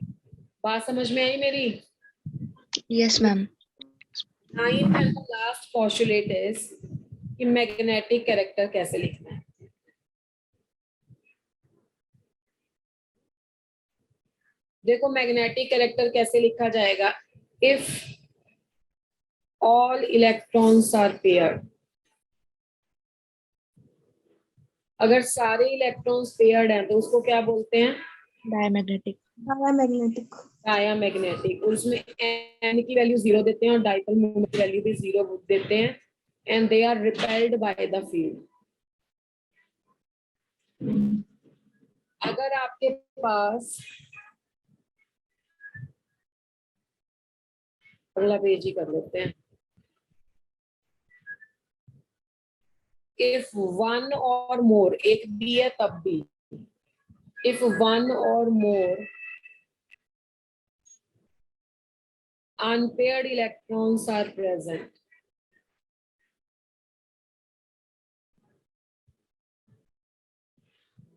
बात समझ में आई मेरी? Yes, ma'am. Ninth and last postulate is कि मैग्नेटिक कैरेक्टर कैसे लिखना है. देखो मैग्नेटिक कैरेक्टर कैसे लिखा जाएगा. If all electrons are paired, अगर सारे इलेक्ट्रॉन्स पेयर्ड हैं तो उसको क्या बोलते हैं? Diamagnetic. डायामैग्नेटिक. उसमें n की वैल्यू 0 देते हैं और डाइपोल मोमेंट की वैल्यू भी 0 देते हैं. And they are repelled by the field. अगर आपके पास अगला पेज ही कर लेते हैं. इफ वन और मोर, एक भी है तब भी, इफ वन और मोर unpaired electrons are present,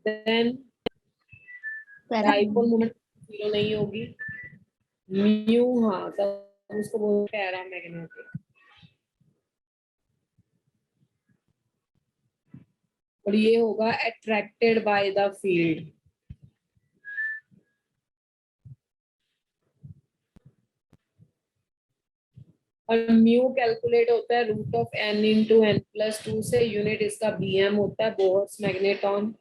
then dipole moment 0 नहीं होगी. म्यू, हाँ, तब उसको बोलते हैं पैरामैग्नेटिक. और ये होगा अट्रैक्टेड बाय द फील्ड. और म्यू कैलकुलेट होता है root of n into n plus 2 से. यूनिट इसका bm होता है, बोहर्स मैग्नेटॉन.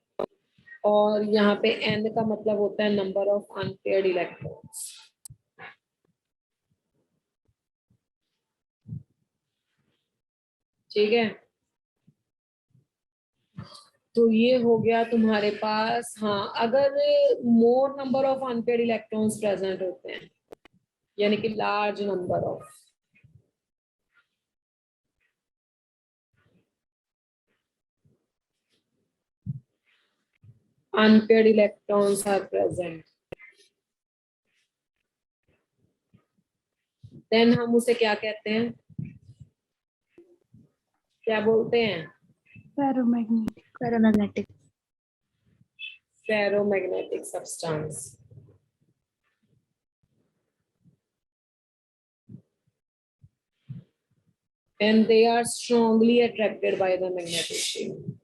और यहाँ पे n का मतलब होता है नंबर ऑफ अनपेयर्ड इलेक्ट्रॉन्स. ठीक है, तो ये हो गया तुम्हारे पास. हाँ, अगर मोर number of unpaired electrons present होते हैं, यानी कि large number of, unpaired electrons are present, then हम उसे क्या कहते हैं? क्या बोलते हैं? Paramagnetic. Ferromagnetic substance. And they are strongly attracted by the magnetic field.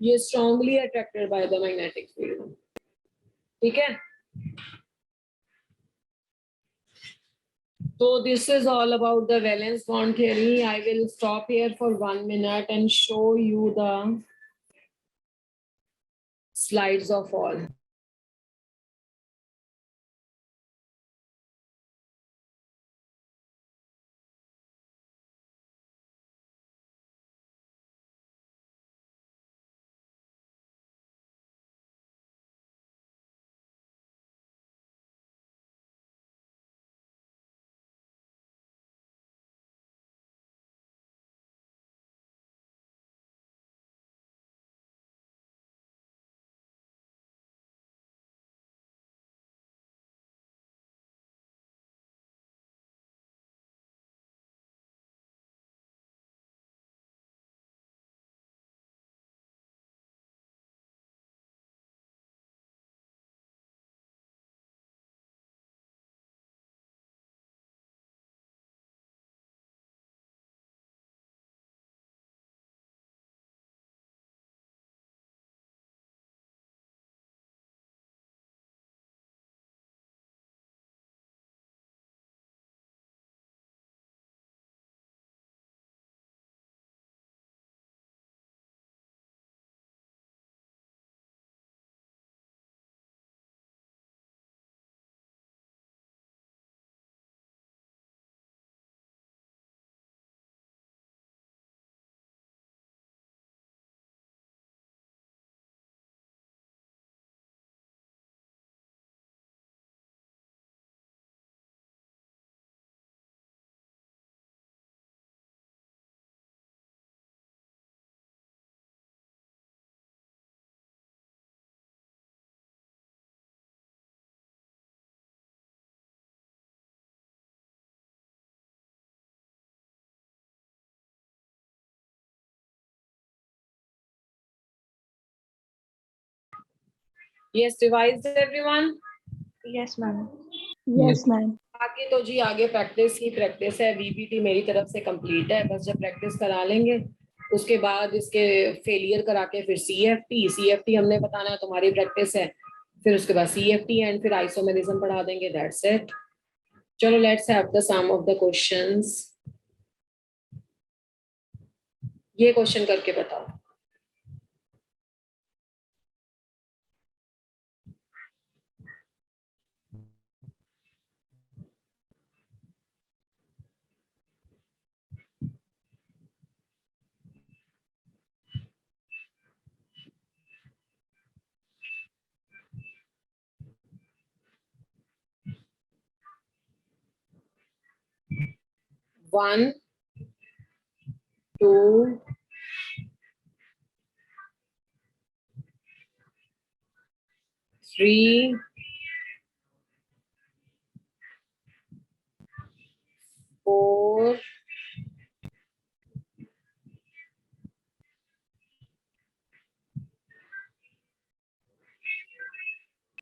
ये strongly attracted by the magnetic field. ठीक है, so this is all about the valence bond theory. I will stop here for 1 minute and show you the slides of all. Yes, revised everyone. Yes, ma'am. Yes, ma'am. आगे तो जी आगे practice ही practice है। VBT मेरी तरफ से complete है, बस जब प्रैक्टिस करा लेंगे उसके बाद इसके फेलियर करा के फिर सीएफटी हमने बताना है, तुम्हारी प्रैक्टिस है। फिर उसके बाद सीएफटी एंड फिर आइसोमेरिज्म पढ़ा देंगे, दैट्स इट। चलो let's have the some of the questions. ये क्वेश्चन करके बताओ। One, two, three, four,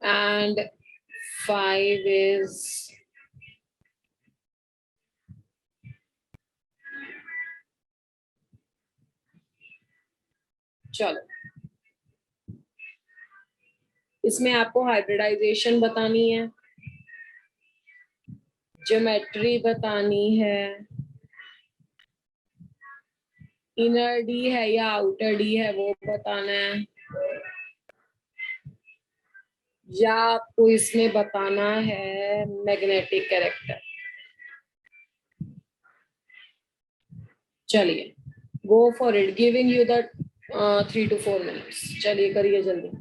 and 5 is चलो इसमें आपको हाइब्रिडाइजेशन बतानी है, ज्योमेट्री बतानी है, इनर डी है या आउटर डी है वो बताना है, या आपको इसमें बताना है मैग्नेटिक कैरेक्टर। चलिए go for it, giving you the 3 to 4 minutes। चलिए करिए जल्दी।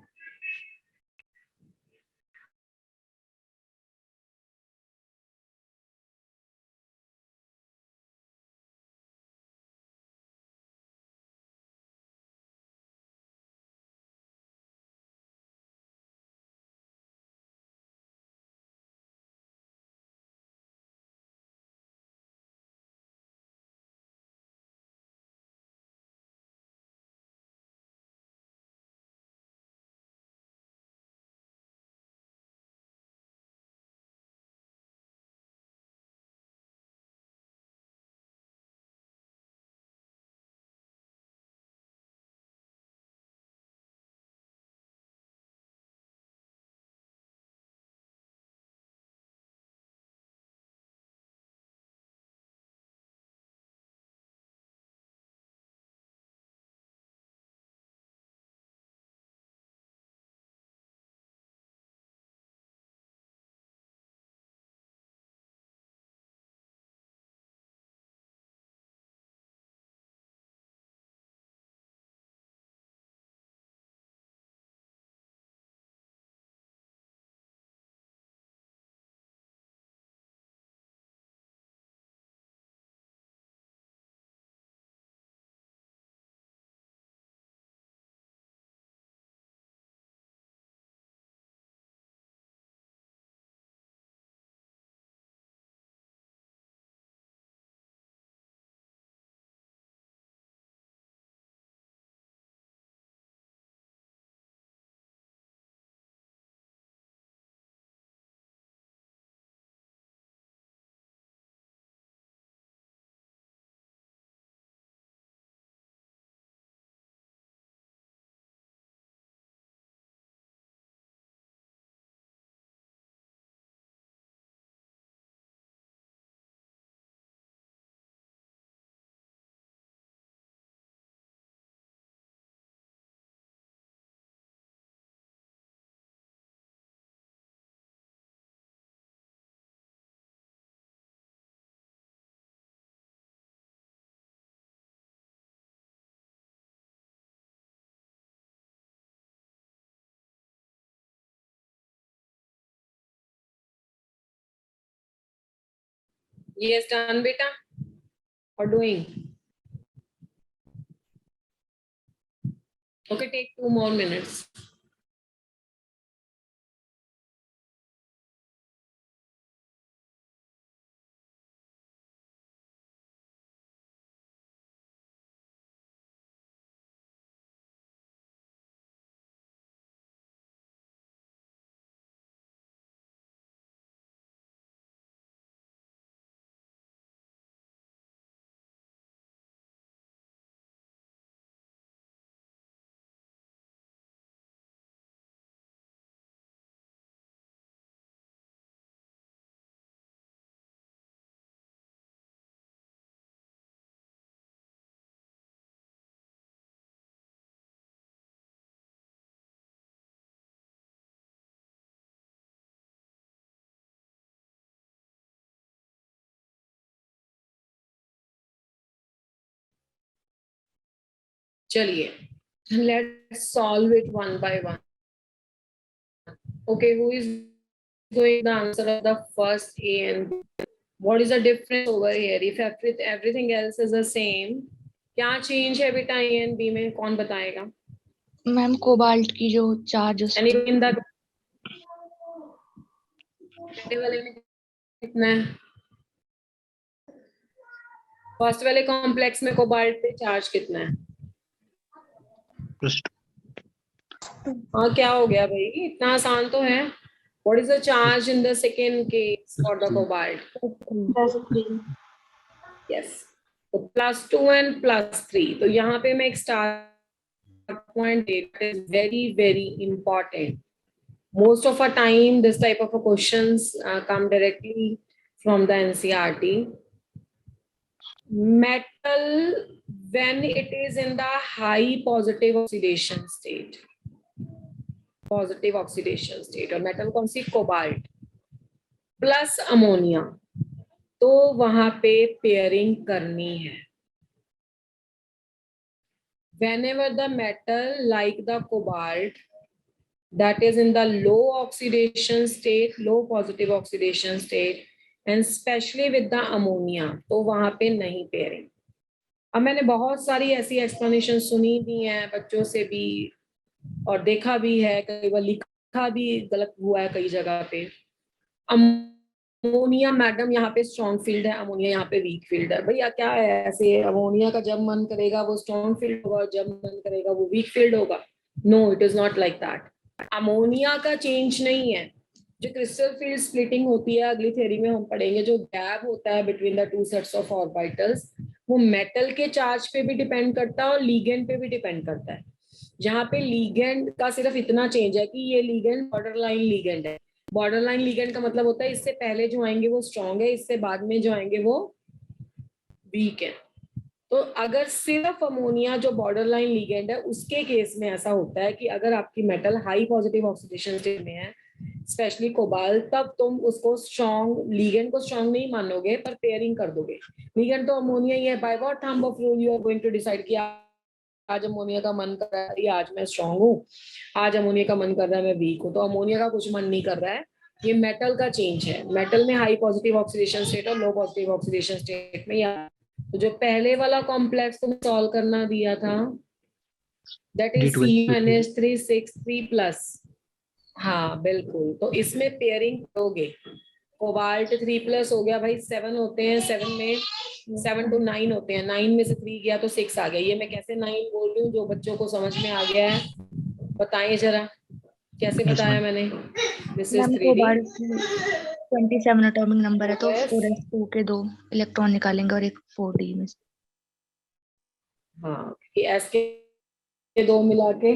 Yes, done beta or doing? Okay, take 2 more minutes. चलिए, let's solve it one by one. Okay, who is going the answer of the first A and B? What is the difference over here? If everything else is the same, क्या change है बेटा A and B में? कौन बताएगा? Ma'am cobalt की जो charge Anybody in the पहले वाले में कितना है? फर्स्ट वाले कॉम्प्लेक्स में कोबाल्ट पे चार्ज कितना है? हाँ, क्या हो गया भाई? इतना आसान तो है. What is the charge in the second case for the cobalt? Yes. तो +2 and +3. तो यहाँ पे मैं एक स्टार पॉइंट देता है, very very important. Most of our time this type of a questions come directly from the NCERT. Metal when it is in the high positive oxidation state. Positive oxidation state, और metal कौन सी? Cobalt plus ammonia, तो वहां पे pairing करनी है. whenever the metal like the cobalt that is in the low oxidation state, low positive oxidation state, and especially with the ammonia, तो वहां पे नहीं पेयरिंग. अब मैंने बहुत सारी ऐसी एक्सप्लेनेशन सुनी भी हैं बच्चों से भी, और देखा भी है, कई बार लिखा भी गलत हुआ है कई जगह पे. अमोनिया मैडम यहाँ पे स्ट्रॉन्ग फील्ड है, अमोनिया यहाँ पे वीक फील्ड है. भैया क्या है ऐसे? अमोनिया का जब मन करेगा वो स्ट्रॉन्ग फील्ड होगा, जब मन करेगा वो वीक फील्ड होगा? No, it is not like that. Ammonia का चेंज नहीं है. जो क्रिस्टल फील्ड स्प्लिटिंग होती है, अगली थ्योरी में हम पढ़ेंगे, जो गैप होता है between the two sets of orbitals, वो मेटल के चार्ज पे भी डिपेंड करता है और लीगेंड पे भी डिपेंड करता है. जहाँ पे लीगेंड का सिर्फ इतना चेंज है कि ये लीगेंड बॉर्डर लाइन लीगेंड है. बॉर्डर लाइन लीगेंड का मतलब होता है इससे पहले जो आएंगे वो स्ट्रॉन्ग है, इससे बाद में जो आएंगे वो वीक है. तो अगर सिर्फ अमोनिया जो बॉर्डर लाइन लीगेंड है, उसके केस में ऐसा होता है कि अगर आपकी metal high positive oxidation state में है, स्पेशली कोबाल्ट, तब तुम उसको स्ट्रॉन्ग, लीगेंड को स्ट्रॉन्ग नहीं मानोगे पर पेयरिंग कर दोगे. लीगेंड तो अमोनिया ही है. By what thumb of rule you are going to decide कि आज अमोनिया का मन कर रहा है, आज मैं स्ट्रॉन्ग हूँ, आज अमोनिया का मन कर रहा है मैं वीक हूँ? तो अमोनिया का कुछ मन नहीं कर रहा है, ये मेटल का चेंज है. मेटल में हाई पॉजिटिव ऑक्सीडेशन स्टेट और लो पॉजिटिव ऑक्सीडेशन स्टेट में या तो जो पहले वाला कॉम्प्लेक्स तुम सॉल्व करना दिया था, दैट इज C-3 + हाँ बिल्कुल. तो इसमें पेयरिंग करोगे. कोबाल्ट 3+ हो गया भाई, 7 होते हैं, 7 में 7 to 9 होते हैं, 9 में से 3 गया तो 6 आ गया. ये मैं कैसे 9 बोल रही हूँ? जो बच्चों को समझ में आ गया है बताइए जरा, कैसे बताया मैंने? This is 3D. Cobalt 27 atomic number है, तो 4s2 के 2 इलेक्ट्रॉन निकालेंगे और एक 4d में. हाँ, कि s के 2 मिला के,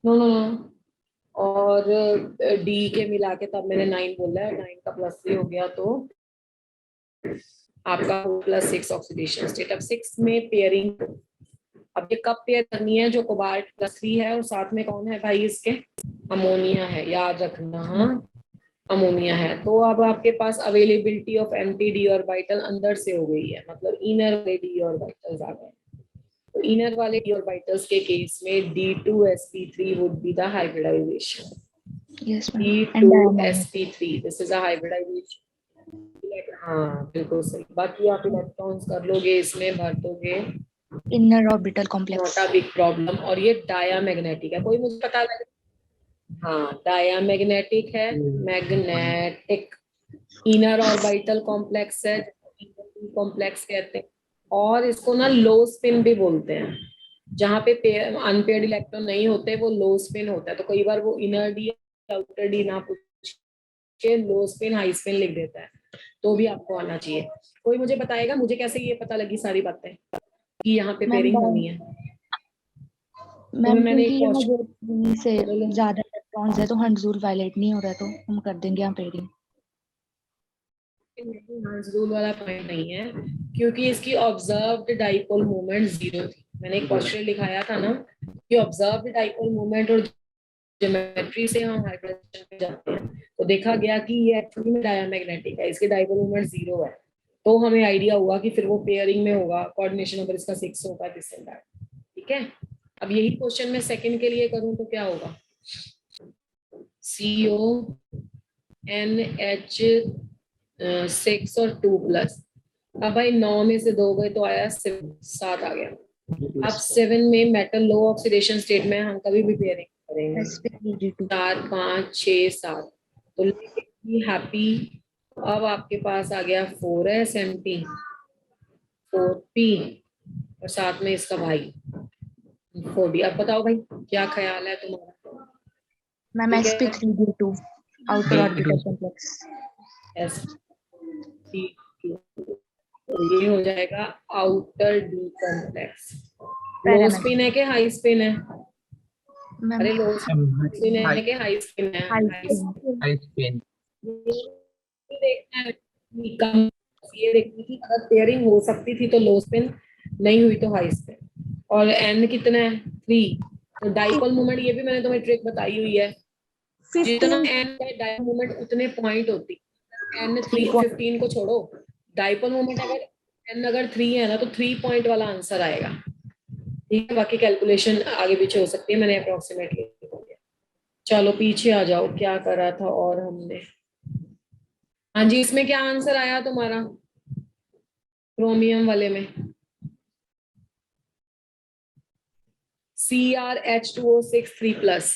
नो नो नो, और d के मिला के, तब मैंने 9 बोला है. 9 का +3 हो गया तो आपका +6 ऑक्सीडेशन स्टेट. अब 6 में पेयरिंग, अब ये कब पेयर करनी है? जो कोबाल्ट +3 है और साथ में कौन है भाई इसके? अमोनिया है, याद रखना. हाँ, अमोनिया है. तो अब आपके पास availability of empty d orbital अंदर से हो गई है, मतलब इनर वाले d ऑर्बिटल्स आ गए. तो इनर वाले d ऑर्बिटल्स के केस में D2sp3 would be the hybridization. Yes ma'am. D2sp3, this is a hybridization. हाँ बिल्कुल सही. बाकी आप इलेक्ट्रॉन्स कर लोगे, इसमें भर दोगे. Inner orbital complex. Not a big problem. और ये डायामैग्नेटिक है. कोई मुझे पता लगे? हाँ, डायामैग्नेटिक है. मैग्नेटिक इनर ऑर्बिटल कॉम्प्लेक्स है, कॉम्प्लेक्स कहते हैं. और इसको ना लो स्पिन भी बोलते हैं. जहाँ पे अनपेयर्ड इलेक्ट्रॉन नहीं होते वो लो स्पिन होता है. तो कई बार वो इनर डी आउटर डी ना पूछ के लो स्पिन हाई स्पिन लिख देता है, तो भी आपको आना चाहिए. कोई मुझे बताएगा मुझे कैसे ये पता लगी सारी बातें कि यहाँ पे पेयरिंग होनी है? मैम मैंने क्योंकि यहाँ जो से ज्यादा इलेक्ट्रॉन्स है तो हंट्ज़ूल वायलेट नहीं हो रहा है, तो हम कर देंगे यहाँ पेयरिंग. हंट्ज़ूल वाला पॉइंट नहीं है, क्योंकि इसकी ऑब्जर्व्ड डाइपोल मोमेंट 0 थी. मैंने एक क्वेश्चन लिखाया था ना कि ऑब्जर्व्ड डाइपोल मोमेंट और ज्योमेट्री से हम हाइब्रिडाइजेशन पे जाते हैं, तो देखा गया कि ये एक्चुअली में डायमैग्नेटिक है, इसके डाइपोल मोमेंट 0 है. तो हमें आइडिया हुआ कि फिर वो पेयरिंग में होगा, कोऑर्डिनेशन नंबर इसका 6 होगा, दिस एंड दैट. ठीक है. अब यही क्वेश्चन मैं सेकंड के लिए करूं तो क्या होगा, CONH6 और 2+। अब भाई 9 में से 2 गए तो आया 7 आ गया। अब 7 में मेटल लो ऑक्सीडेशन स्टेट में हम कभी भी पेयरिंग करेंगे, sp3d2 4 5 6 7 तो हैप्पी। अब आपके पास आ गया 4s empty 4p और साथ में इसका भाई 4d। अब बताओ भाई क्या ख्याल है तुम्हारा? मैम ठीक है, sp3d2 आउटर ऑर्बिटल कॉम्प्लेक्स। तो ये हो जाएगा आउटर डी कॉम्प्लेक्स। लो पैरामेट स्पिन है कि हाई स्पिन है? मैम अरे लो स्पिन है कि हाई स्पिन है? High high spin. High spin. देखना है कि कम, ये देखनी थी अगर पेयरिंग हो सकती थी तो लो स्पिन, नहीं हुई तो हाई स्पिन। और एन कितना है 3, तो डाइपोल मोमेंट ये भी मैंने तुम्हें ट्रिक बताई हुई है, जितना एन है डाइपोल मोमेंट उतने पॉइंट होती है। एन 3 15 को छोड़ो, डाइपोल मोमेंट अगर एन अगर 3 है ना तो 3 पॉइंट वाला आंसर आएगा। ठीक है, बाकी कैलकुलेशन आगे पीछे हो सकती है, मैंने अप्रोक्सीमेटली किया। चलो पीछे आ जाओ, क्या करा था और हमने। हाँ जी, इसमें क्या आंसर आया तुम्हारा क्रोमियम वाले में? CrH2O6 3+।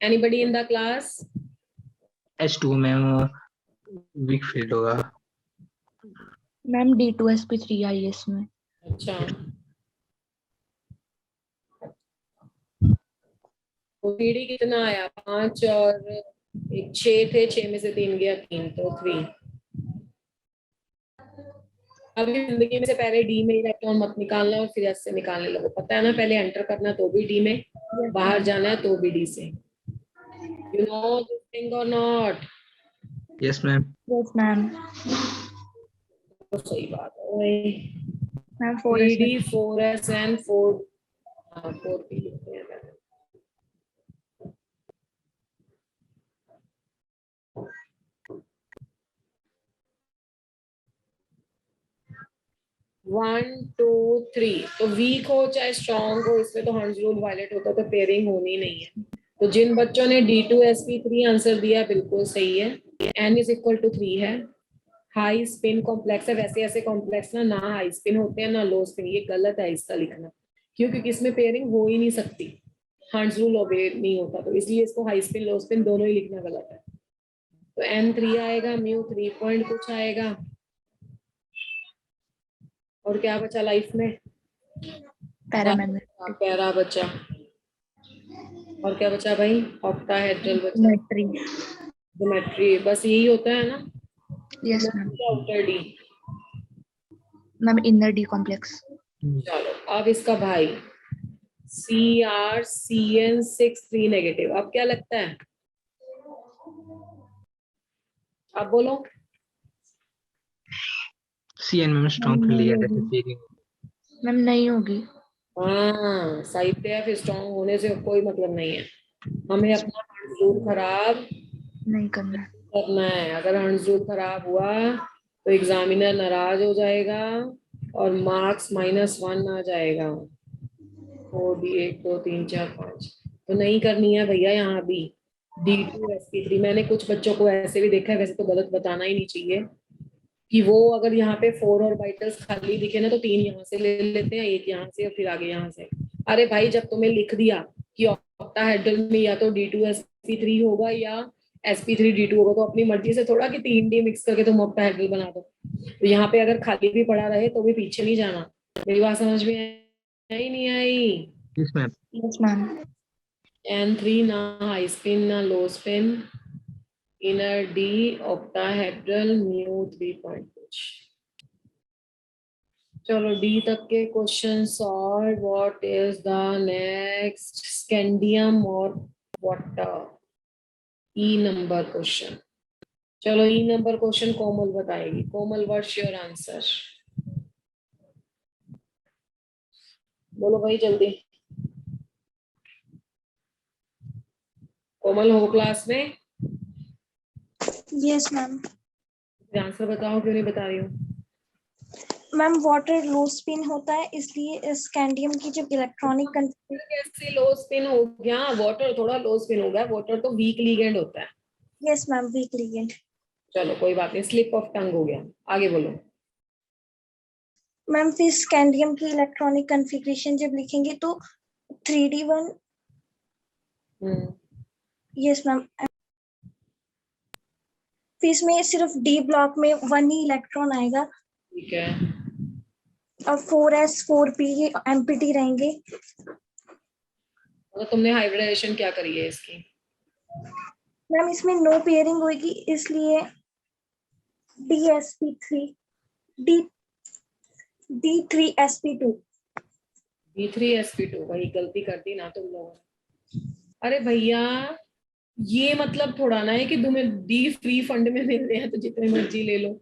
Anybody in the class? H2 में वीक फील्ड होगा। मैम d2sp3 आई है इसमें। अच्छा, तो पीडी कितना आया 5 और एक 6 थे, 6 में से 3 गया 3 तो 3। अभी जिंदगी में से पहले डी में इलेक्ट्रॉन मत निकालना और फिर एस से निकालने लगो, पता है ना, पहले एंटर करना तो भी डी में, बाहर जाना है तो भी डी से। यू नो दिस थिंग और not? Yes ma'am. Yes ma'am. तो सही बात है भाई। Ma'am 4s 3D 4s and 4, हाँ 4p लिखते हैं पहले। वन टू थ्री, तो वीक हो चाहे स्ट्रॉन्ग हो, इसमें तो हंस रूल वायलेट होता तो पेयरिंग होनी नहीं है। तो जिन बच्चों ने D2sp3 आंसर दिया बिल्कुल सही है, n इज इक्वल टू 3 है। हाई स्पिन कॉम्प्लेक्स है, वैसे ऐसे कॉम्प्लेक्स ना हाई स्पिन होते हैं ना लो स्पिन, ये गलत है इसका लिखना, क्यों? क्योंकि इसमें पेयरिंग हो ही नहीं सकती, हंस रूल ओबे नहीं होता, तो इसलिए इसको हाई स्पिन लो स्पिन दोनों ही लिखना गलत है। तो n 3 आएगा, म्यू 3 पॉइंट कुछ आएगा, और क्या बचा लाइफ में? पैरामैग्नेटिक पैरा बचा, और क्या बचा भाई? ऑक्टाहेड्रल बचा, ज्योमेट्री। ज्योमेट्री, बस यही होता है ना? Yes ma'am. Outer D. Ma'am inner D complex. चलो अब इसका भाई CrCN6 3 नेगेटिव, अब क्या लगता है? अब बोलो। CN में स्ट्रॉन्ग फील्ड लिया जैसे पेयरिंग। मैम नहीं होगी। हाँ साहित्य है, फिर स्ट्रॉन्ग होने से कोई मतलब नहीं है, हमें अपना हंड्रूल खराब नहीं करना है। करना है। अगर हंड्रूल खराब हुआ तो एग्जामिनर नाराज हो जाएगा और मार्क्स -1 आ जाएगा। 4D 1 2 3 4 5 तो नहीं करनी है भैया यहाँ भी। D2sp3 मैंने कुछ बच्चों को ऐसे भी देखा है, वैसे तो गलत बताना ही नहीं चाहिए, कि वो अगर यहाँ पे 4 ऑर्बिटल्स खाली दिखे ना तो 3 यहाँ से ले लेते हैं, 1 यहाँ से और फिर आगे यहाँ से। अरे भाई जब तुम्हें लिख दिया कि ऑक्टाहेड्रल में या तो D2sp3 होगा या sp3d2 होगा, तो अपनी मर्जी से थोड़ा कि 3D मिक्स करके तुम ऑक्टाहेड्रल बना दो। तो यहाँ पे अगर खाली भी पड़ा रहे तो भी पीछे नहीं जाना। मेरी बात समझ में आई नहीं आई? Yes ma'am. Yes ma'am. N3 ना हाई स्पिन ना low spin, inner D octahedral mu 3 point कुछ। चलो डी तक के question solve. What is the next? Scandium और वाटर। ई नंबर क्वेश्चन। चलो ई नंबर क्वेश्चन कोमल बताएगी। कोमल व्हाट्स योर आंसर? बोलो भाई जल्दी। कोमल हो क्लास में? Yes ma'am. आंसर बताओ, क्यों नहीं बता रही हो? मैम वाटर लो स्पिन होता है, इसलिए स्कैंडियम की जब इलेक्ट्रॉनिक कैसे लो स्पिन हो गया? वाटर थोड़ा लो स्पिन हो गया, वाटर तो वीक लिगेंड होता है। Yes ma'am week ligand. चलो कोई बात नहीं, स्लिप ऑफ टंग हो गया, आगे बोलो। मैम फिर स्कैंडियम की इलेक्ट्रॉनिक कॉन्फ़िगरेशन जब लिखेंगे तो 3d1। Yes ma'am. फिर इसमें सिर्फ डी ब्लॉक में 1 ही इलेक्ट्रॉन आएगा ठीक है, और 4s 4p ये एम्प्टी रहेंगे। तो तुमने हाइब्रिडाइजेशन क्या करी है इसकी? मैम इसमें नो पेयरिंग होगी, इसलिए dsp3 d3sp2। d3sp2, वही गलती कर दी ना तुम लोगों ने। अरे भैया, ये मतलब थोड़ा ना है कि तुम्हें डी फ्री फंड में मिल रहे हैं तो जितने मर्जी ले लो।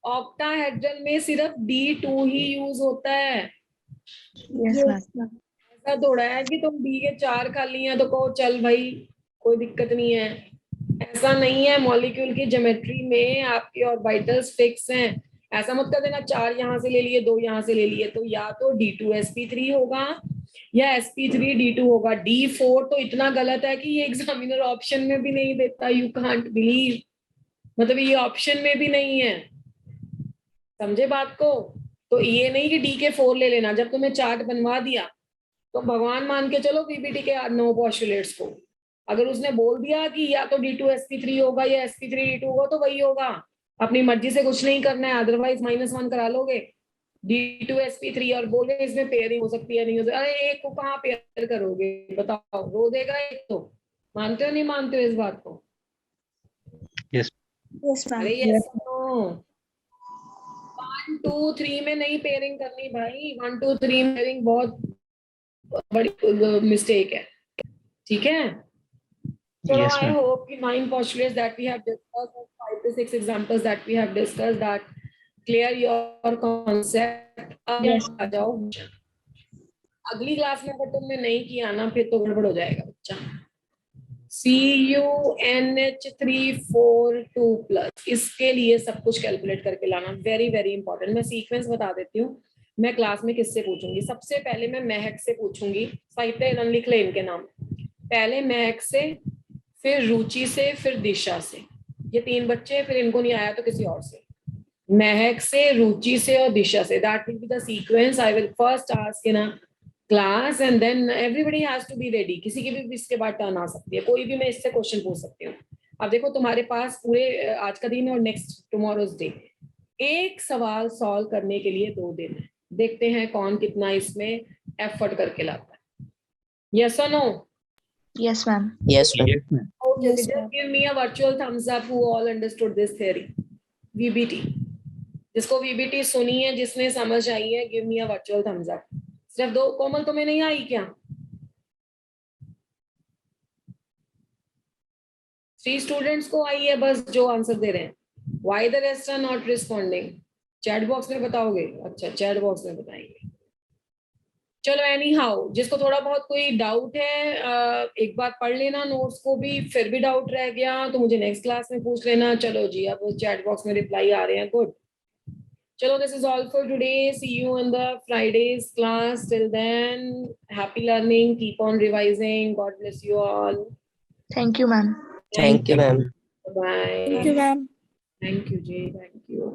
ऑक्टाहेड्रल में सिर्फ D2 ही यूज होता है। Yes ma'am. ऐसा थोड़ा है कि तुम D के 4 खाली हैं तो कहो चल भाई कोई दिक्कत नहीं है, ऐसा नहीं है। मॉलिक्यूल की ज्योमेट्री में आपके ऑर्बिटल्स फिक्स हैं। ऐसा मत कर देना 4 यहाँ से ले लिए 2 यहाँ से ले लिए, तो या तो D2sp3 होगा या sp3d2 होगा। D4 तो इतना गलत है कि ये एग्जामिनर ऑप्शन में भी नहीं देता। यू कांट बिलीव, मतलब ये ऑप्शन में भी नहीं है, समझे बात को? तो ये नहीं कि D के 4 ले लेना। जब तुम्हें चार्ट बनवा दिया तो भगवान मान के चलो पीपीटी के 9 पोस्टुलेट्स को। अगर उसने बोल दिया कि या तो D2sp3 होगा या sp3d2 होगा तो वही होगा। अपनी मर्जी से कुछ नहीं करना है, अदरवाइज -1 करा लोगे। D2sp3 और बोले इसमें पेयरिंग हो सकती है नहीं हो सकती। अरे एक को कहाँ पेयर करोगे बताओ, रो देगा एक तो। मानते हो नहीं मानते हो इस बात को? Yes ma'am. अरे यस नो, 1 2 3 में नहीं पेयरिंग करनी भाई। 1 2 3 में पेयरिंग बहुत बड़ी मिस्टेक है, ठीक है? So Yes, I ma'am. hope the 9 postulates that we have discussed and 5 to 6 examples that we have discussed that clear your concept. अब Yes. आ जाओ अगली क्लास में। अगर तुमने नहीं किया ना फिर तो गड़बड़ हो जाएगा बच्चा। CuNH342+, इसके लिए सब कुछ कैलकुलेट करके लाना, वेरी वेरी इंपॉर्टेंट। मैं सीक्वेंस बता देती हूँ। मैं क्लास में किससे पूछूंगी? सबसे पहले मैं महक से पूछूंगी। साहित्य लिख ले इनके नाम। पहले महक से, फिर रुचि से, फिर दिशा से। ये 3 बच्चे, फिर इनको नहीं आया तो किसी और से। महक से, रुचि से और दिशा से, that will be the sequence I will first ask in a class and then everybody has to be ready. किसी की भी इसके बाद टर्न आ सकती है, कोई भी मैं इससे क्वेश्चन पूछ सकती हूँ। अब देखो तुम्हारे पास पूरे आज का दिन और नेक्स्ट टुमारोज डे, एक सवाल सॉल्व करने के लिए 2 दिन है। देखते हैं कौन कितना इसमें एफर्ट करके लाता है। यस और no? Yes ma'am. Yes, ma'am. Yes, ma'am. Okay, Yes, just ma'am. give me a virtual thumbs up who all understood this theory. VBT. जिसको VBT सुनी है, जिसने समझ आई है, give me a virtual thumbs up. सिर्फ 2। कोमल तुम्हें नहीं आई क्या? 3 स्टूडेंट्स को आई है बस जो आंसर दे रहे हैं। Why the rest are not responding? Chat box में बताओगे? अच्छा चैट बॉक्स में बताएंगे। चलो एनी हाउ, जिसको थोड़ा बहुत कोई डाउट है एक बार पढ़ लेना नोट्स को भी, फिर भी डाउट रह गया तो मुझे नेक्स्ट क्लास में पूछ लेना। चलो जी, अब चैट बॉक्स में रिप्लाई आ रहे हैं, गुड। चलो this is all for today, see you in the Friday's class. Till then happy learning, keep on revising, God bless you all. Thank you ma'am. Thank you, ma'am. Bye. Thank you, ma'am. Thank you जी, thank you.